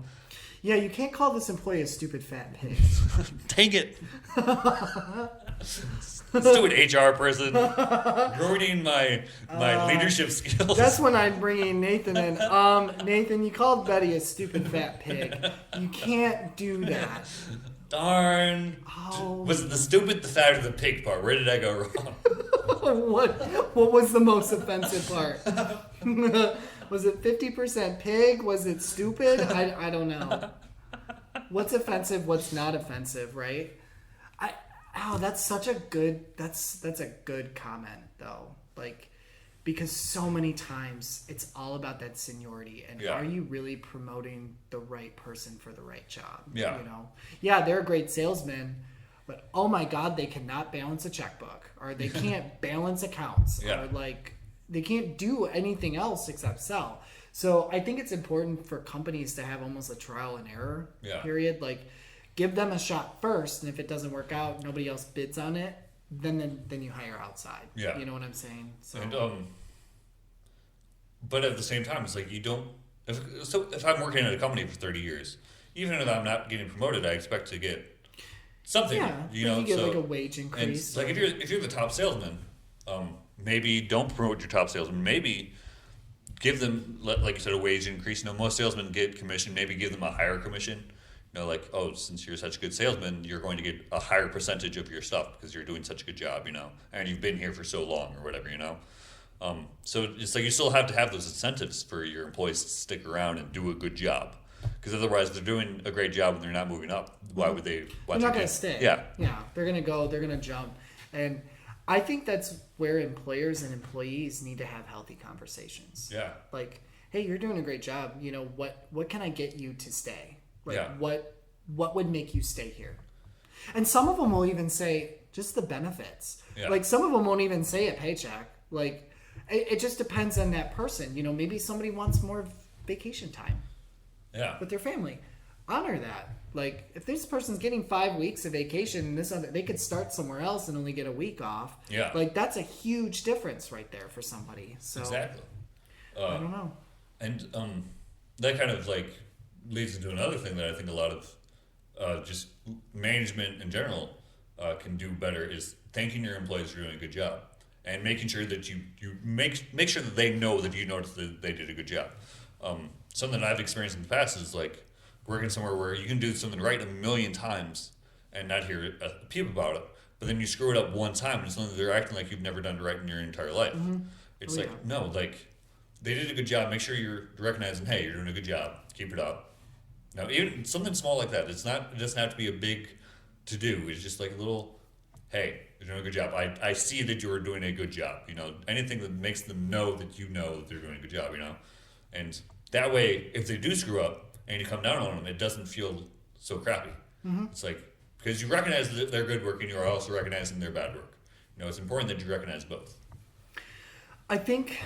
Speaker 2: Yeah, you can't call this employee a stupid fat pig.
Speaker 1: Dang it. Stupid HR person ruining my leadership skills.
Speaker 2: That's when I'm bringing Nathan in. Nathan, you called Betty a stupid fat pig. You can't do that.
Speaker 1: Darn.
Speaker 2: Oh.
Speaker 1: Was it the stupid, the fat, or the pig part? Where did I go wrong?
Speaker 2: What was the most offensive part? Was it 50% pig? Was it stupid? I don't know. What's offensive? What's not offensive? Right? That's a good comment though. Like, because so many times it's all about that seniority and are you really promoting the right person for the right job?
Speaker 1: Yeah.
Speaker 2: You know? Yeah, they're a great salesman, but oh my God, they cannot balance a checkbook or they can't balance accounts or like they can't do anything else except sell. So I think it's important for companies to have almost a trial and error period. Like, give them a shot first, and if it doesn't work out, nobody else bids on it, then you hire outside. Yeah. You know what I'm saying? So.
Speaker 1: And, but at the same time, it's like you don't. If I'm working at a company for 30 years, even if I'm not getting promoted, I expect to get something. Yeah, you know,
Speaker 2: you get like a wage increase.
Speaker 1: And, like if you're the top salesman, maybe don't promote your top salesman. Maybe give them, like you said, a wage increase. You know, most salesmen get commission. Maybe give them a higher commission. You know, like, oh, since you're such a good salesman, you're going to get a higher percentage of your stuff because you're doing such a good job, you know, and you've been here for so long or whatever, you know. So it's like you still have to have those incentives for your employees to stick around and do a good job, because otherwise they're doing a great job and they're not moving up. Why would they?
Speaker 2: They're not going to stay.
Speaker 1: Yeah.
Speaker 2: They're going to jump, and I think that's where employers and employees need to have healthy conversations.
Speaker 1: Yeah.
Speaker 2: Like, hey, you're doing a great job. You know, what can I get you to stay? Like, what would make you stay here? And some of them will even say just the benefits. Yeah. Like, some of them won't even say a paycheck. Like, it just depends on that person. You know, maybe somebody wants more vacation time with their family. Honor that. Like, if this person's getting 5 weeks of vacation and this other, they could start somewhere else and only get a week off. Yeah. Like, that's a huge difference right there for somebody. So
Speaker 1: exactly.
Speaker 2: I don't know.
Speaker 1: And that kind of like leads into another thing that I think a lot of just management in general can do better is thanking your employees for doing a good job and making sure that you make sure that they know that you noticed that they did a good job. Something that I've experienced in the past is like working somewhere where you can do something right 1,000,000 times and not hear a peep about it, but then you screw it up one time and suddenly they're acting like you've never done it right in your entire life. Mm-hmm. It's no, like they did a good job. Make sure you're recognizing, hey, you're doing a good job. Keep it up. Now, even something small like that, it doesn't have to be a big to do. It's just like a little, hey, you're doing a good job. I see that you're doing a good job. You know, anything that makes them know that you know that they're doing a good job, you know? And that way, if they do screw up and you come down on them, it doesn't feel so crappy. Mm-hmm. It's like, because you recognize that their good work and you're also recognizing their bad work. You know, it's important that you recognize both.
Speaker 2: I think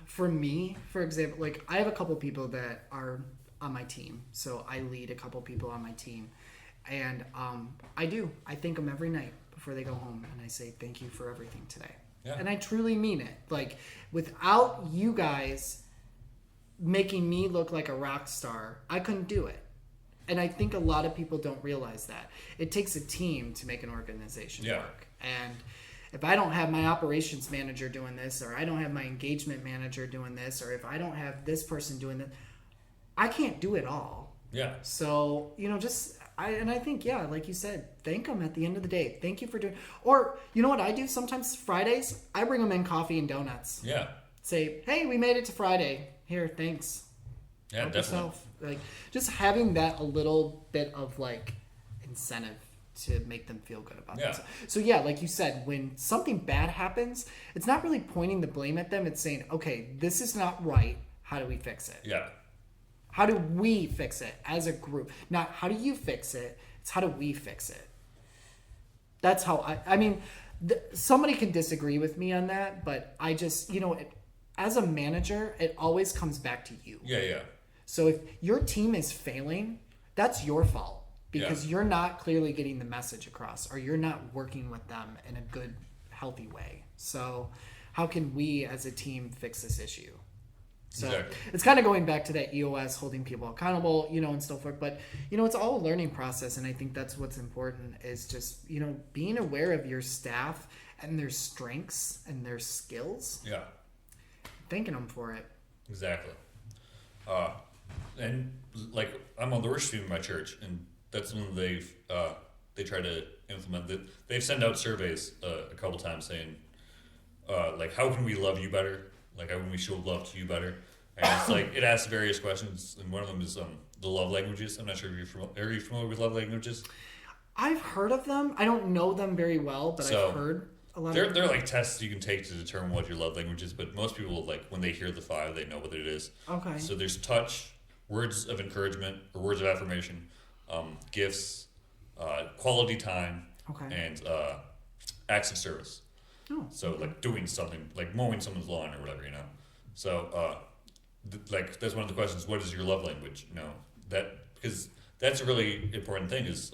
Speaker 2: for me, for example, like I have a couple people that are on my team. So I lead a couple people on my team. And I thank them every night before they go home. And I say, thank you for everything today. Yeah. And I truly mean it. Like, without you guys making me look like a rock star, I couldn't do it. And I think a lot of people don't realize that. It takes a team to make an organization work. And if I don't have my operations manager doing this, or I don't have my engagement manager doing this, or if I don't have this person doing this, I can't do it all. Yeah. So, you know, I think, like you said, thank them at the end of the day. Thank you for doing, or you know what I do sometimes Fridays? I bring them in coffee and donuts. Yeah. Say, hey, we made it to Friday. Here, thanks. Yeah, help definitely. Yourself. Like, just having that a little bit of like incentive to make them feel good about themselves. So like you said, when something bad happens, it's not really pointing the blame at them. It's saying, okay, this is not right. How do we fix it? Yeah. How do we fix it as a group? Not how do you fix it? It's how do we fix it? That's how I mean, somebody can disagree with me on that, but I just, as a manager, it always comes back to you.
Speaker 1: Yeah.
Speaker 2: So if your team is failing, that's your fault because you're not clearly getting the message across, or you're not working with them in a good, healthy way. So how can we as a team fix this issue? So
Speaker 1: exactly.
Speaker 2: It's kind of going back to that EOS, holding people accountable, and so forth. But, it's all a learning process. And I think that's what's important is just, being aware of your staff and their strengths and their skills.
Speaker 1: Yeah.
Speaker 2: Thanking them for it.
Speaker 1: Exactly. And like I'm on the worship team in my church, and that's when they try to implement that. They've sent out surveys a couple times saying, like, how can we love you better? Like, how can we show love to you better? And it's like it asks various questions, and one of them is the love languages. I'm not sure if you're familiar. Are you familiar with love languages?
Speaker 2: I've heard of them. I don't know them very well, but I've heard a lot.
Speaker 1: They're like tests you can take to determine what your love language is. But most people, like, when they hear the 5, they know what it is.
Speaker 2: Okay.
Speaker 1: So there's touch, words of encouragement or words of affirmation, gifts, quality time, and acts of service.
Speaker 2: Oh,
Speaker 1: so like doing something, like mowing someone's lawn or whatever, So like that's one of the questions. What is your love language? Because that's a really important thing. Is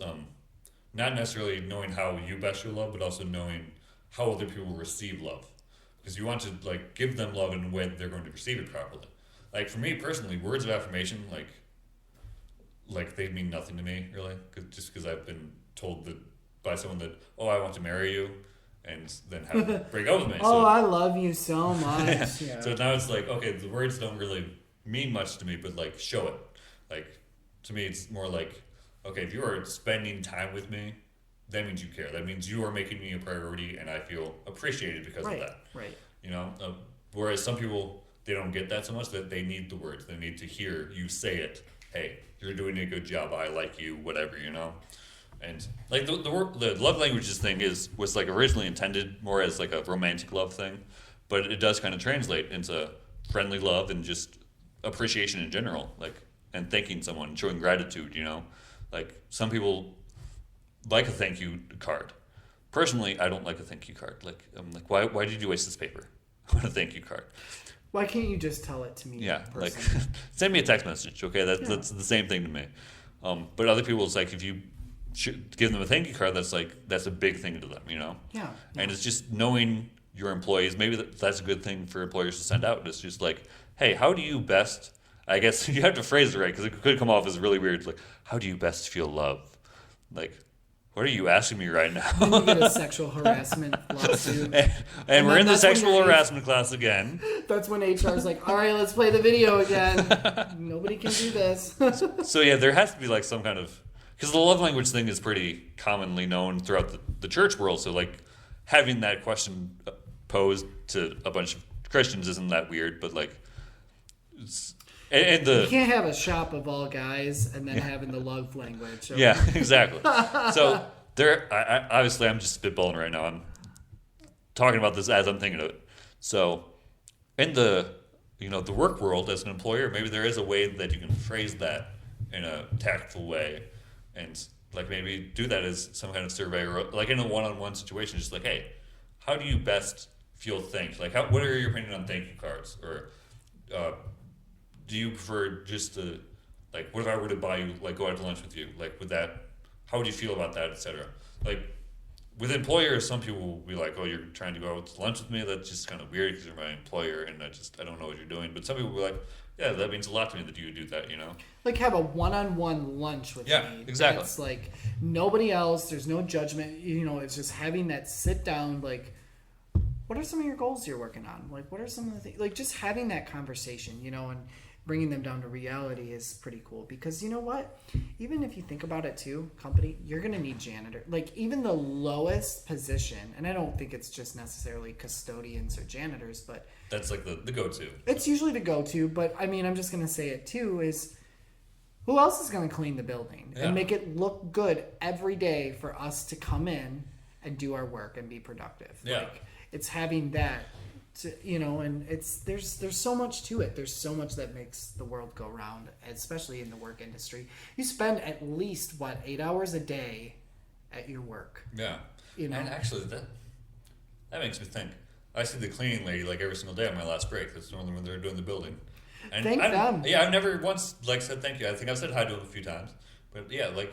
Speaker 1: not necessarily knowing how you best show love, but also knowing how other people receive love. Because you want to like give them love in a way that they're going to receive it properly. Like for me personally, words of affirmation, like they mean nothing to me really, just because I've been told that by someone that, oh, I want to marry you, and then have them break up with me.
Speaker 2: Oh, so, I love you so much. Yeah.
Speaker 1: So now it's like, okay, the words don't really mean much to me, but like show it. Like to me, it's more like, okay, if you are spending time with me, that means you care. That means you are making me a priority, and I feel appreciated because of that.
Speaker 2: Right.
Speaker 1: Whereas some people, they don't get that so much, that they need the words. They need to hear you say it. Hey, you're doing a good job. I like you. Whatever, And like the love languages thing was like originally intended more as like a romantic love thing, but it does kind of translate into friendly love and just appreciation in general, like, and thanking someone, showing gratitude. Like some people like a thank you card. Personally, I don't like a thank you card. Like I'm like, why did you waste this paper on a thank you card?
Speaker 2: Why can't you just tell it to me?
Speaker 1: Yeah,
Speaker 2: personally?
Speaker 1: like send me a text message. Okay, that's the same thing to me. But other people, it's like if you give them a thank you card, that's a big thing to them,
Speaker 2: Yeah.
Speaker 1: And it's just knowing your employees. Maybe that's a good thing for employers to send out. It's just like, hey, how do you best? I guess you have to phrase it right because it could come off as really weird. Like, how do you best feel love? Like, what are you asking me right now?
Speaker 2: Then you get a sexual harassment lawsuit.
Speaker 1: And we're in the sexual harassment class again.
Speaker 2: That's when HR's like, all right, let's play the video again. Nobody can do this.
Speaker 1: So yeah, there has to be like some kind of, because the love language thing is pretty commonly known throughout the church world. So like having that question posed to a bunch of Christians isn't that weird, but like
Speaker 2: you can't have a shop of all guys and then having the love language. Okay?
Speaker 1: Yeah, exactly. So obviously I'm just spitballing right now. I'm talking about this as I'm thinking of it. So in the work world as an employer, maybe there is a way that you can phrase that in a tactful way, and like maybe do that as some kind of survey, or like in a one-on-one situation, just like, hey, how do you best feel thanked? Like, what are your opinion on thank you cards? Or do you prefer just to, like, what if I were to buy you, like, go out to lunch with you? Like, how would you feel about that, etc.? Like, with employers, some people will be like, oh, you're trying to go out to lunch with me? That's just kind of weird because you're my employer and I don't know what you're doing. But some people will be like, yeah, that means a lot to me that you do that,
Speaker 2: Like have a one-on-one lunch with me.
Speaker 1: Yeah, exactly.
Speaker 2: It's like nobody else. There's no judgment. It's just having that sit down, like, what are some of your goals you're working on? Like, what are some of the things? Like, just having that conversation, and bringing them down to reality is pretty cool. Because you know what? Even if you think about it too, company, you're going to need janitor. Like, even the lowest position, and I don't think it's just necessarily custodians or janitors, but
Speaker 1: that's like the go-to.
Speaker 2: It's usually the go-to, but I mean, I'm just going to say it too, is who else is going to clean the building and make it look good every day for us to come in and do our work and be productive?
Speaker 1: Yeah.
Speaker 2: Like, it's having that and there's so much to it. There's so much that makes the world go round, especially in the work industry. You spend at least 8 hours a day at your work.
Speaker 1: Yeah.
Speaker 2: And
Speaker 1: actually, that makes me think. I see the cleaning lady like every single day on my last break. That's normally when they're doing the building. And
Speaker 2: thank them.
Speaker 1: Yeah, I've never once said thank you. I think I've said hi to them a few times. But yeah, you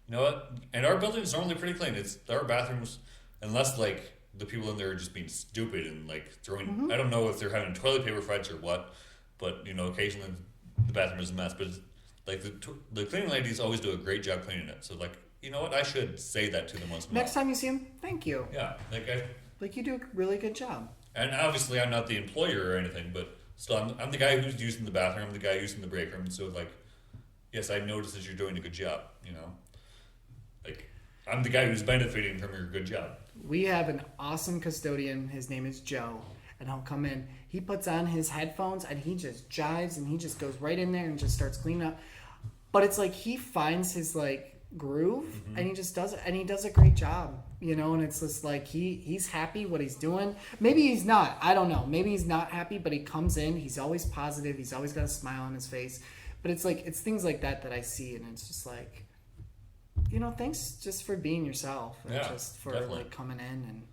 Speaker 1: know what? And our building is normally pretty clean. It's our bathrooms, unless the people in there are just being stupid and throwing.
Speaker 2: Mm-hmm.
Speaker 1: I don't know if they're having toilet paper fights or what, but occasionally the bathroom is a mess. But the cleaning ladies always do a great job cleaning it. So you know what? I should say that to them once in a while.
Speaker 2: Next time you see them, thank you.
Speaker 1: Yeah,
Speaker 2: you do a really good job.
Speaker 1: And obviously, I'm not the employer or anything, but still, I'm the guy who's using the bathroom. I'm the guy using the break room. So yes, I notice that you're doing a good job. I'm the guy who's benefiting from your good job.
Speaker 2: We have an awesome custodian. His name is Joe. And he'll come in. He puts on his headphones and he just jives and he just goes right in there and just starts cleaning up. But it's he finds his groove, mm-hmm. and he just does it. And he does a great job, and it's just he's happy what he's doing. Maybe he's not. I don't know. Maybe he's not happy, but he comes in. He's always positive. He's always got a smile on his face. But it's it's things like that I see. And it's just thanks just for being yourself. And just for
Speaker 1: definitely.
Speaker 2: Coming in and,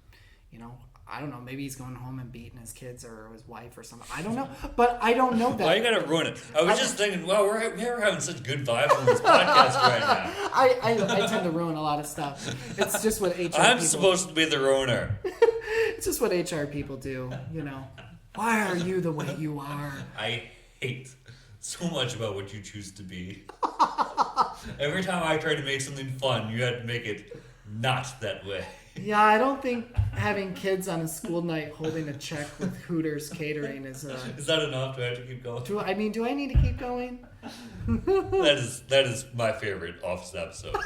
Speaker 2: I don't know. Maybe he's going home and beating his kids or his wife or something. I don't know. But I don't know that.
Speaker 1: Why you gotta ruin it? I was just thinking, wow, we're having such good vibes on this podcast right now.
Speaker 2: I tend to ruin a lot of stuff. It's just what HR
Speaker 1: I'm
Speaker 2: people...
Speaker 1: supposed to be the ruiner.
Speaker 2: It's just what HR people do, Why are you the way you are?
Speaker 1: I hate so much about what you choose to be. Every time I try to make something fun, you have to make it not that way.
Speaker 2: Yeah, I don't think having kids on a school night holding a check with Hooters Catering is...
Speaker 1: Is that enough? Do I have to keep going?
Speaker 2: Do I need to keep going?
Speaker 1: That is my favorite Office episode.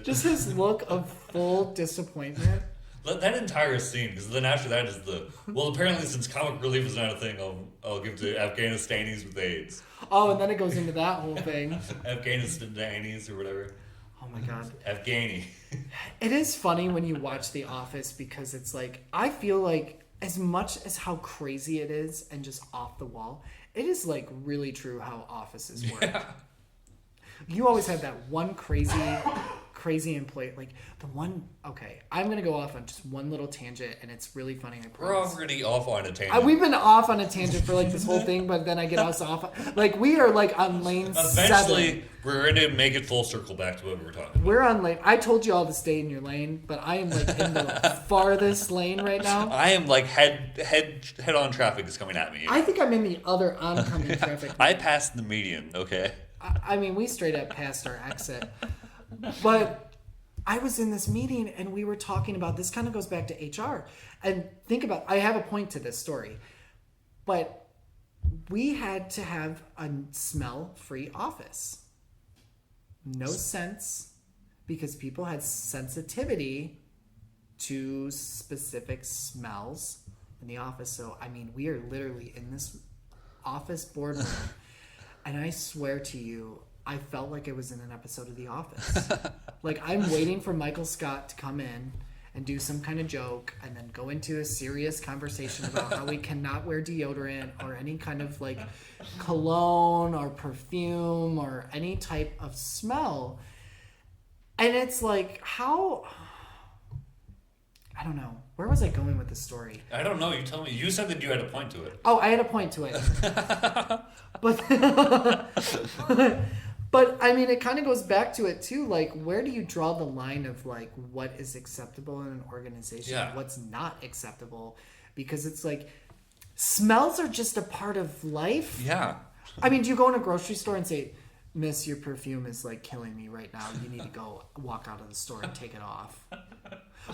Speaker 2: Just his look of full disappointment.
Speaker 1: That entire scene, because then after that is apparently since comic relief is not a thing, I'll give to Afghanistanis with AIDS.
Speaker 2: Oh, and then it goes into that whole thing.
Speaker 1: Afghanistanis or whatever.
Speaker 2: Oh my god.
Speaker 1: Afghani.
Speaker 2: It is funny when you watch The Office because it's I feel as much as how crazy it is and just off the wall, it is really true how offices work. Yeah. You always have that one crazy employee, the one. Okay, I'm gonna go off on just one little tangent, and it's really funny. I promise.
Speaker 1: We're already off on a tangent.
Speaker 2: We've been off on a tangent for this whole thing, but then I get us off. We are on lane
Speaker 1: Eventually,
Speaker 2: 7.
Speaker 1: we're gonna make it full circle back to what we were talking about.
Speaker 2: We're on lane. I told you all to stay in your lane, but I am in the farthest lane right now.
Speaker 1: I am head on traffic is coming at me.
Speaker 2: I think I'm in the other oncoming traffic.
Speaker 1: I passed the median. Okay.
Speaker 2: I mean, we straight up passed our exit. But I was in this meeting and we were talking about, this kind of goes back to HR. And think about, I have a point to this story. But we had to have a smell-free office. No scents, because people had sensitivity to specific smells in the office. So, I mean, we are literally in this office boardroom. And I swear to you, I felt like it was in an episode of The Office. I'm waiting for Michael Scott to come in and do some kind of joke and then go into a serious conversation about how we cannot wear deodorant or any kind of cologne or perfume or any type of smell. And it's how... I don't know. Where was I going with this story?
Speaker 1: I don't know. You tell me. You said that you had a point to it.
Speaker 2: Oh, I had a point to it. But I mean, it kind of goes back to it too. Where do you draw the line of what is acceptable in an organization and what's not acceptable? Because it's smells are just a part of life.
Speaker 1: Yeah.
Speaker 2: I mean, do you go in a grocery store and say, "Miss, your perfume is killing me right now. You need to go walk out of the store and take it off."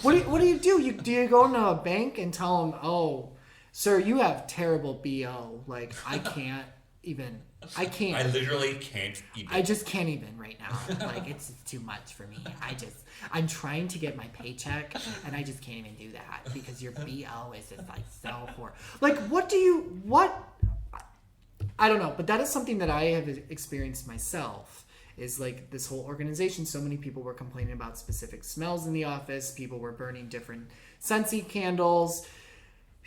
Speaker 2: What do you do? Do you go into a bank and tell them, "Oh, sir, you have terrible BO. I can't even. I can't.
Speaker 1: I literally can't even.
Speaker 2: I just can't even right now. It's too much for me. I'm trying to get my paycheck, and I just can't even do that because your BO is just so horrible. What? I don't know, but that is something that I have experienced myself. Is this whole organization, so many people were complaining about specific smells in the office. People were burning different scentsy candles.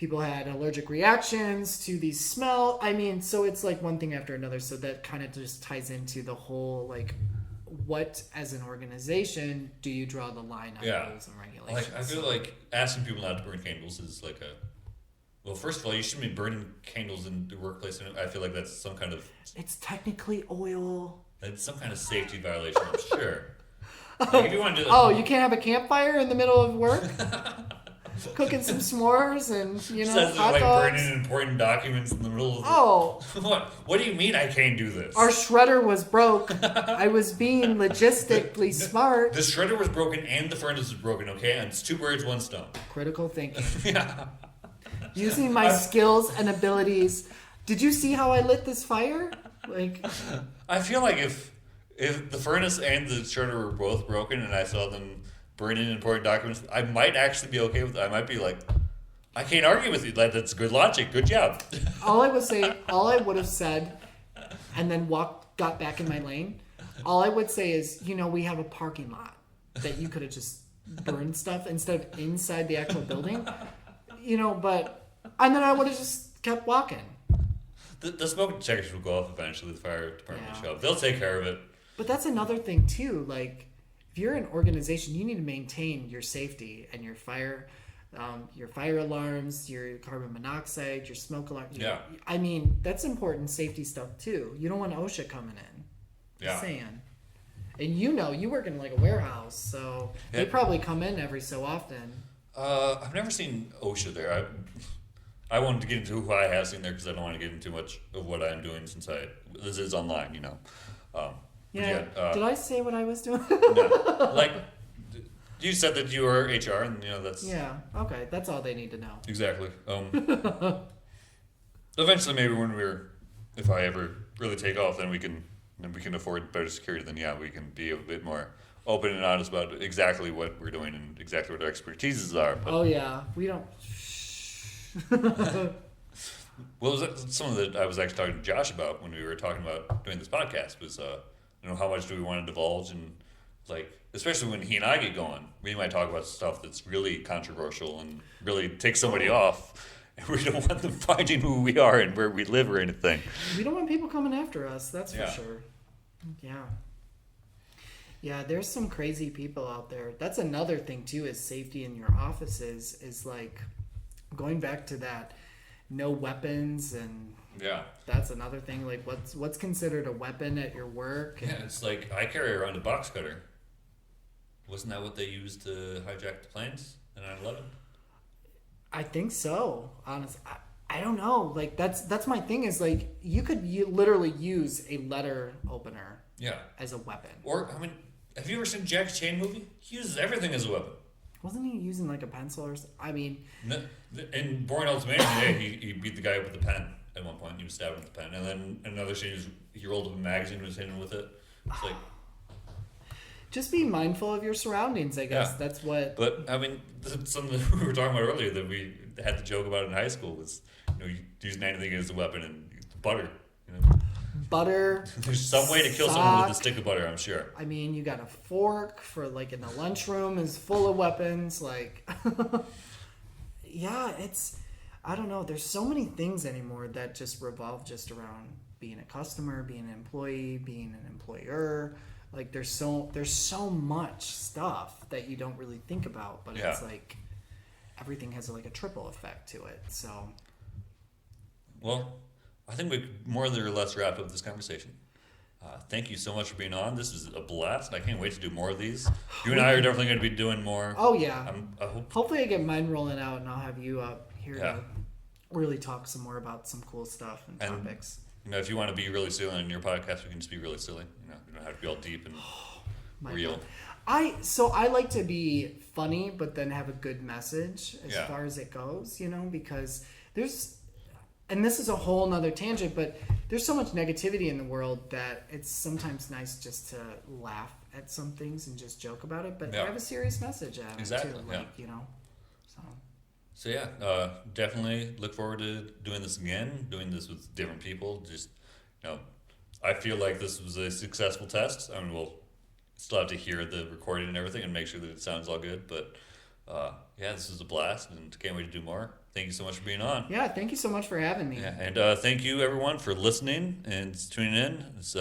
Speaker 2: people had allergic reactions to these smell. I mean, so it's like one thing after another. So that kind of just ties into the whole, like, what as an organization do you draw the line on rules and regulations?
Speaker 1: Like, I feel like asking people not to burn candles is like well, first of all, you shouldn't be burning candles in the workplace. And I feel like that's some kind of...
Speaker 2: It's technically oil.
Speaker 1: That's some kind of safety violation, I'm sure. Like, if you want to do
Speaker 2: Oh, you can't have a campfire in the middle of work? Cooking some s'mores and,
Speaker 1: says
Speaker 2: hot
Speaker 1: like
Speaker 2: dogs?
Speaker 1: burning important documents in the middle of What do you mean I can't do this?
Speaker 2: Our shredder was broke. I was being logistically smart.
Speaker 1: The shredder was broken and the furnace was broken, okay? And it's 2 birds, 1 stone.
Speaker 2: Critical thinking.
Speaker 1: Yeah.
Speaker 2: Using my skills and abilities. Did you see how I lit this fire? Like,
Speaker 1: I feel like if the furnace and the shredder were both broken and I saw them burning important documents, I might actually be okay with it. I might be like, I can't argue with you. Like, that's good logic. Good job.
Speaker 2: all I would have said, and then got back in my lane. All I would say is, we have a parking lot that you could have just burned stuff instead of inside the actual building. And then I would have just kept walking.
Speaker 1: The smoke detectors will go off eventually. The fire department will show up. They'll take care of it.
Speaker 2: But that's another thing too. Like, if you're an organization, you need to maintain your safety and your fire alarms, your carbon monoxide, your smoke alarm.
Speaker 1: Yeah.
Speaker 2: I mean, that's important safety stuff too. You don't want OSHA coming in.
Speaker 1: Yeah.
Speaker 2: Just saying. And you work in like a warehouse, so they probably come in every so often.
Speaker 1: I've never seen OSHA there. I wanted to get into who I have seen there because I don't want to get into too much of what I'm doing since this is online,
Speaker 2: Did I say what I was doing?
Speaker 1: No. Like, you said that you were HR, and that's...
Speaker 2: Yeah, okay, that's all they need to know.
Speaker 1: Exactly. Eventually, maybe if I ever really take off, then we can afford better security, then we can be a bit more open and honest about exactly what we're doing and exactly what our expertises are. But,
Speaker 2: oh yeah, we don't...
Speaker 1: Well, something that I was actually talking to Josh about when we were talking about doing this podcast was, how much do we want to divulge, and like, especially when he and I get going, we might talk about stuff that's really controversial and really take somebody off, and we don't want them finding who we are and where we live or anything.
Speaker 2: We don't want people coming after us, that's for sure. Yeah. Yeah, there's some crazy people out there. That's another thing too, is safety in your offices, is like going back to that no weapons, and that's another thing. Like, what's considered a weapon at your work?
Speaker 1: And it's like, I carry around a box cutter. Wasn't that what they used to hijack the planes in 9/11?
Speaker 2: I think so. Honestly, I don't know. Like, that's my thing, is like, you could literally use a letter opener as a weapon.
Speaker 1: Or, I mean, have you ever seen Jackie Chan movie? He uses everything as a weapon.
Speaker 2: Wasn't he using like a pencil or something? I mean...
Speaker 1: No, in Bourne Ultimatum, he beat the guy up with a pen at one point. He was stabbed with a pen. And then another scene, he rolled up a magazine and was hitting him with it. It's like...
Speaker 2: Just be mindful of your surroundings, I guess. Yeah. That's what...
Speaker 1: But, I mean, something that we were talking about earlier that we had the joke about in high school was, using anything as a weapon, and butter,
Speaker 2: Butter.
Speaker 1: There's some way to kill someone with a stick of butter, I'm sure.
Speaker 2: I mean, you got a fork for like in the lunchroom is full of weapons. Like, I don't know. There's so many things anymore that just revolve just around being a customer, being an employee, being an employer. Like, there's so much stuff that you don't really think about, but it's like everything has like a triple effect to it. So,
Speaker 1: well, I think we more or less wrapped up this conversation. Thank you so much for being on. This is a blast. I can't wait to do more of these. You and I are definitely going to be doing more.
Speaker 2: Oh, yeah. Hopefully I get mine rolling out, and I'll have you up here to really talk some more about some cool stuff and topics.
Speaker 1: If you want to be really silly on your podcast, we can just be really silly. You don't have to be all deep and real.
Speaker 2: God. I like to be funny, but then have a good message as far as it goes, because there's... And this is a whole nother tangent, but there's so much negativity in the world that it's sometimes nice just to laugh at some things and just joke about it, but have a serious message at it too. Like,
Speaker 1: So definitely look forward to doing this again, doing this with different people. Just, I feel like this was a successful test. I mean, we'll still have to hear the recording and everything and make sure that it sounds all good, but yeah, this is a blast, and can't wait to do more. Thank you so much for being on.
Speaker 2: Yeah, thank you so much for having me.
Speaker 1: Yeah, and thank you everyone for listening and tuning in. It's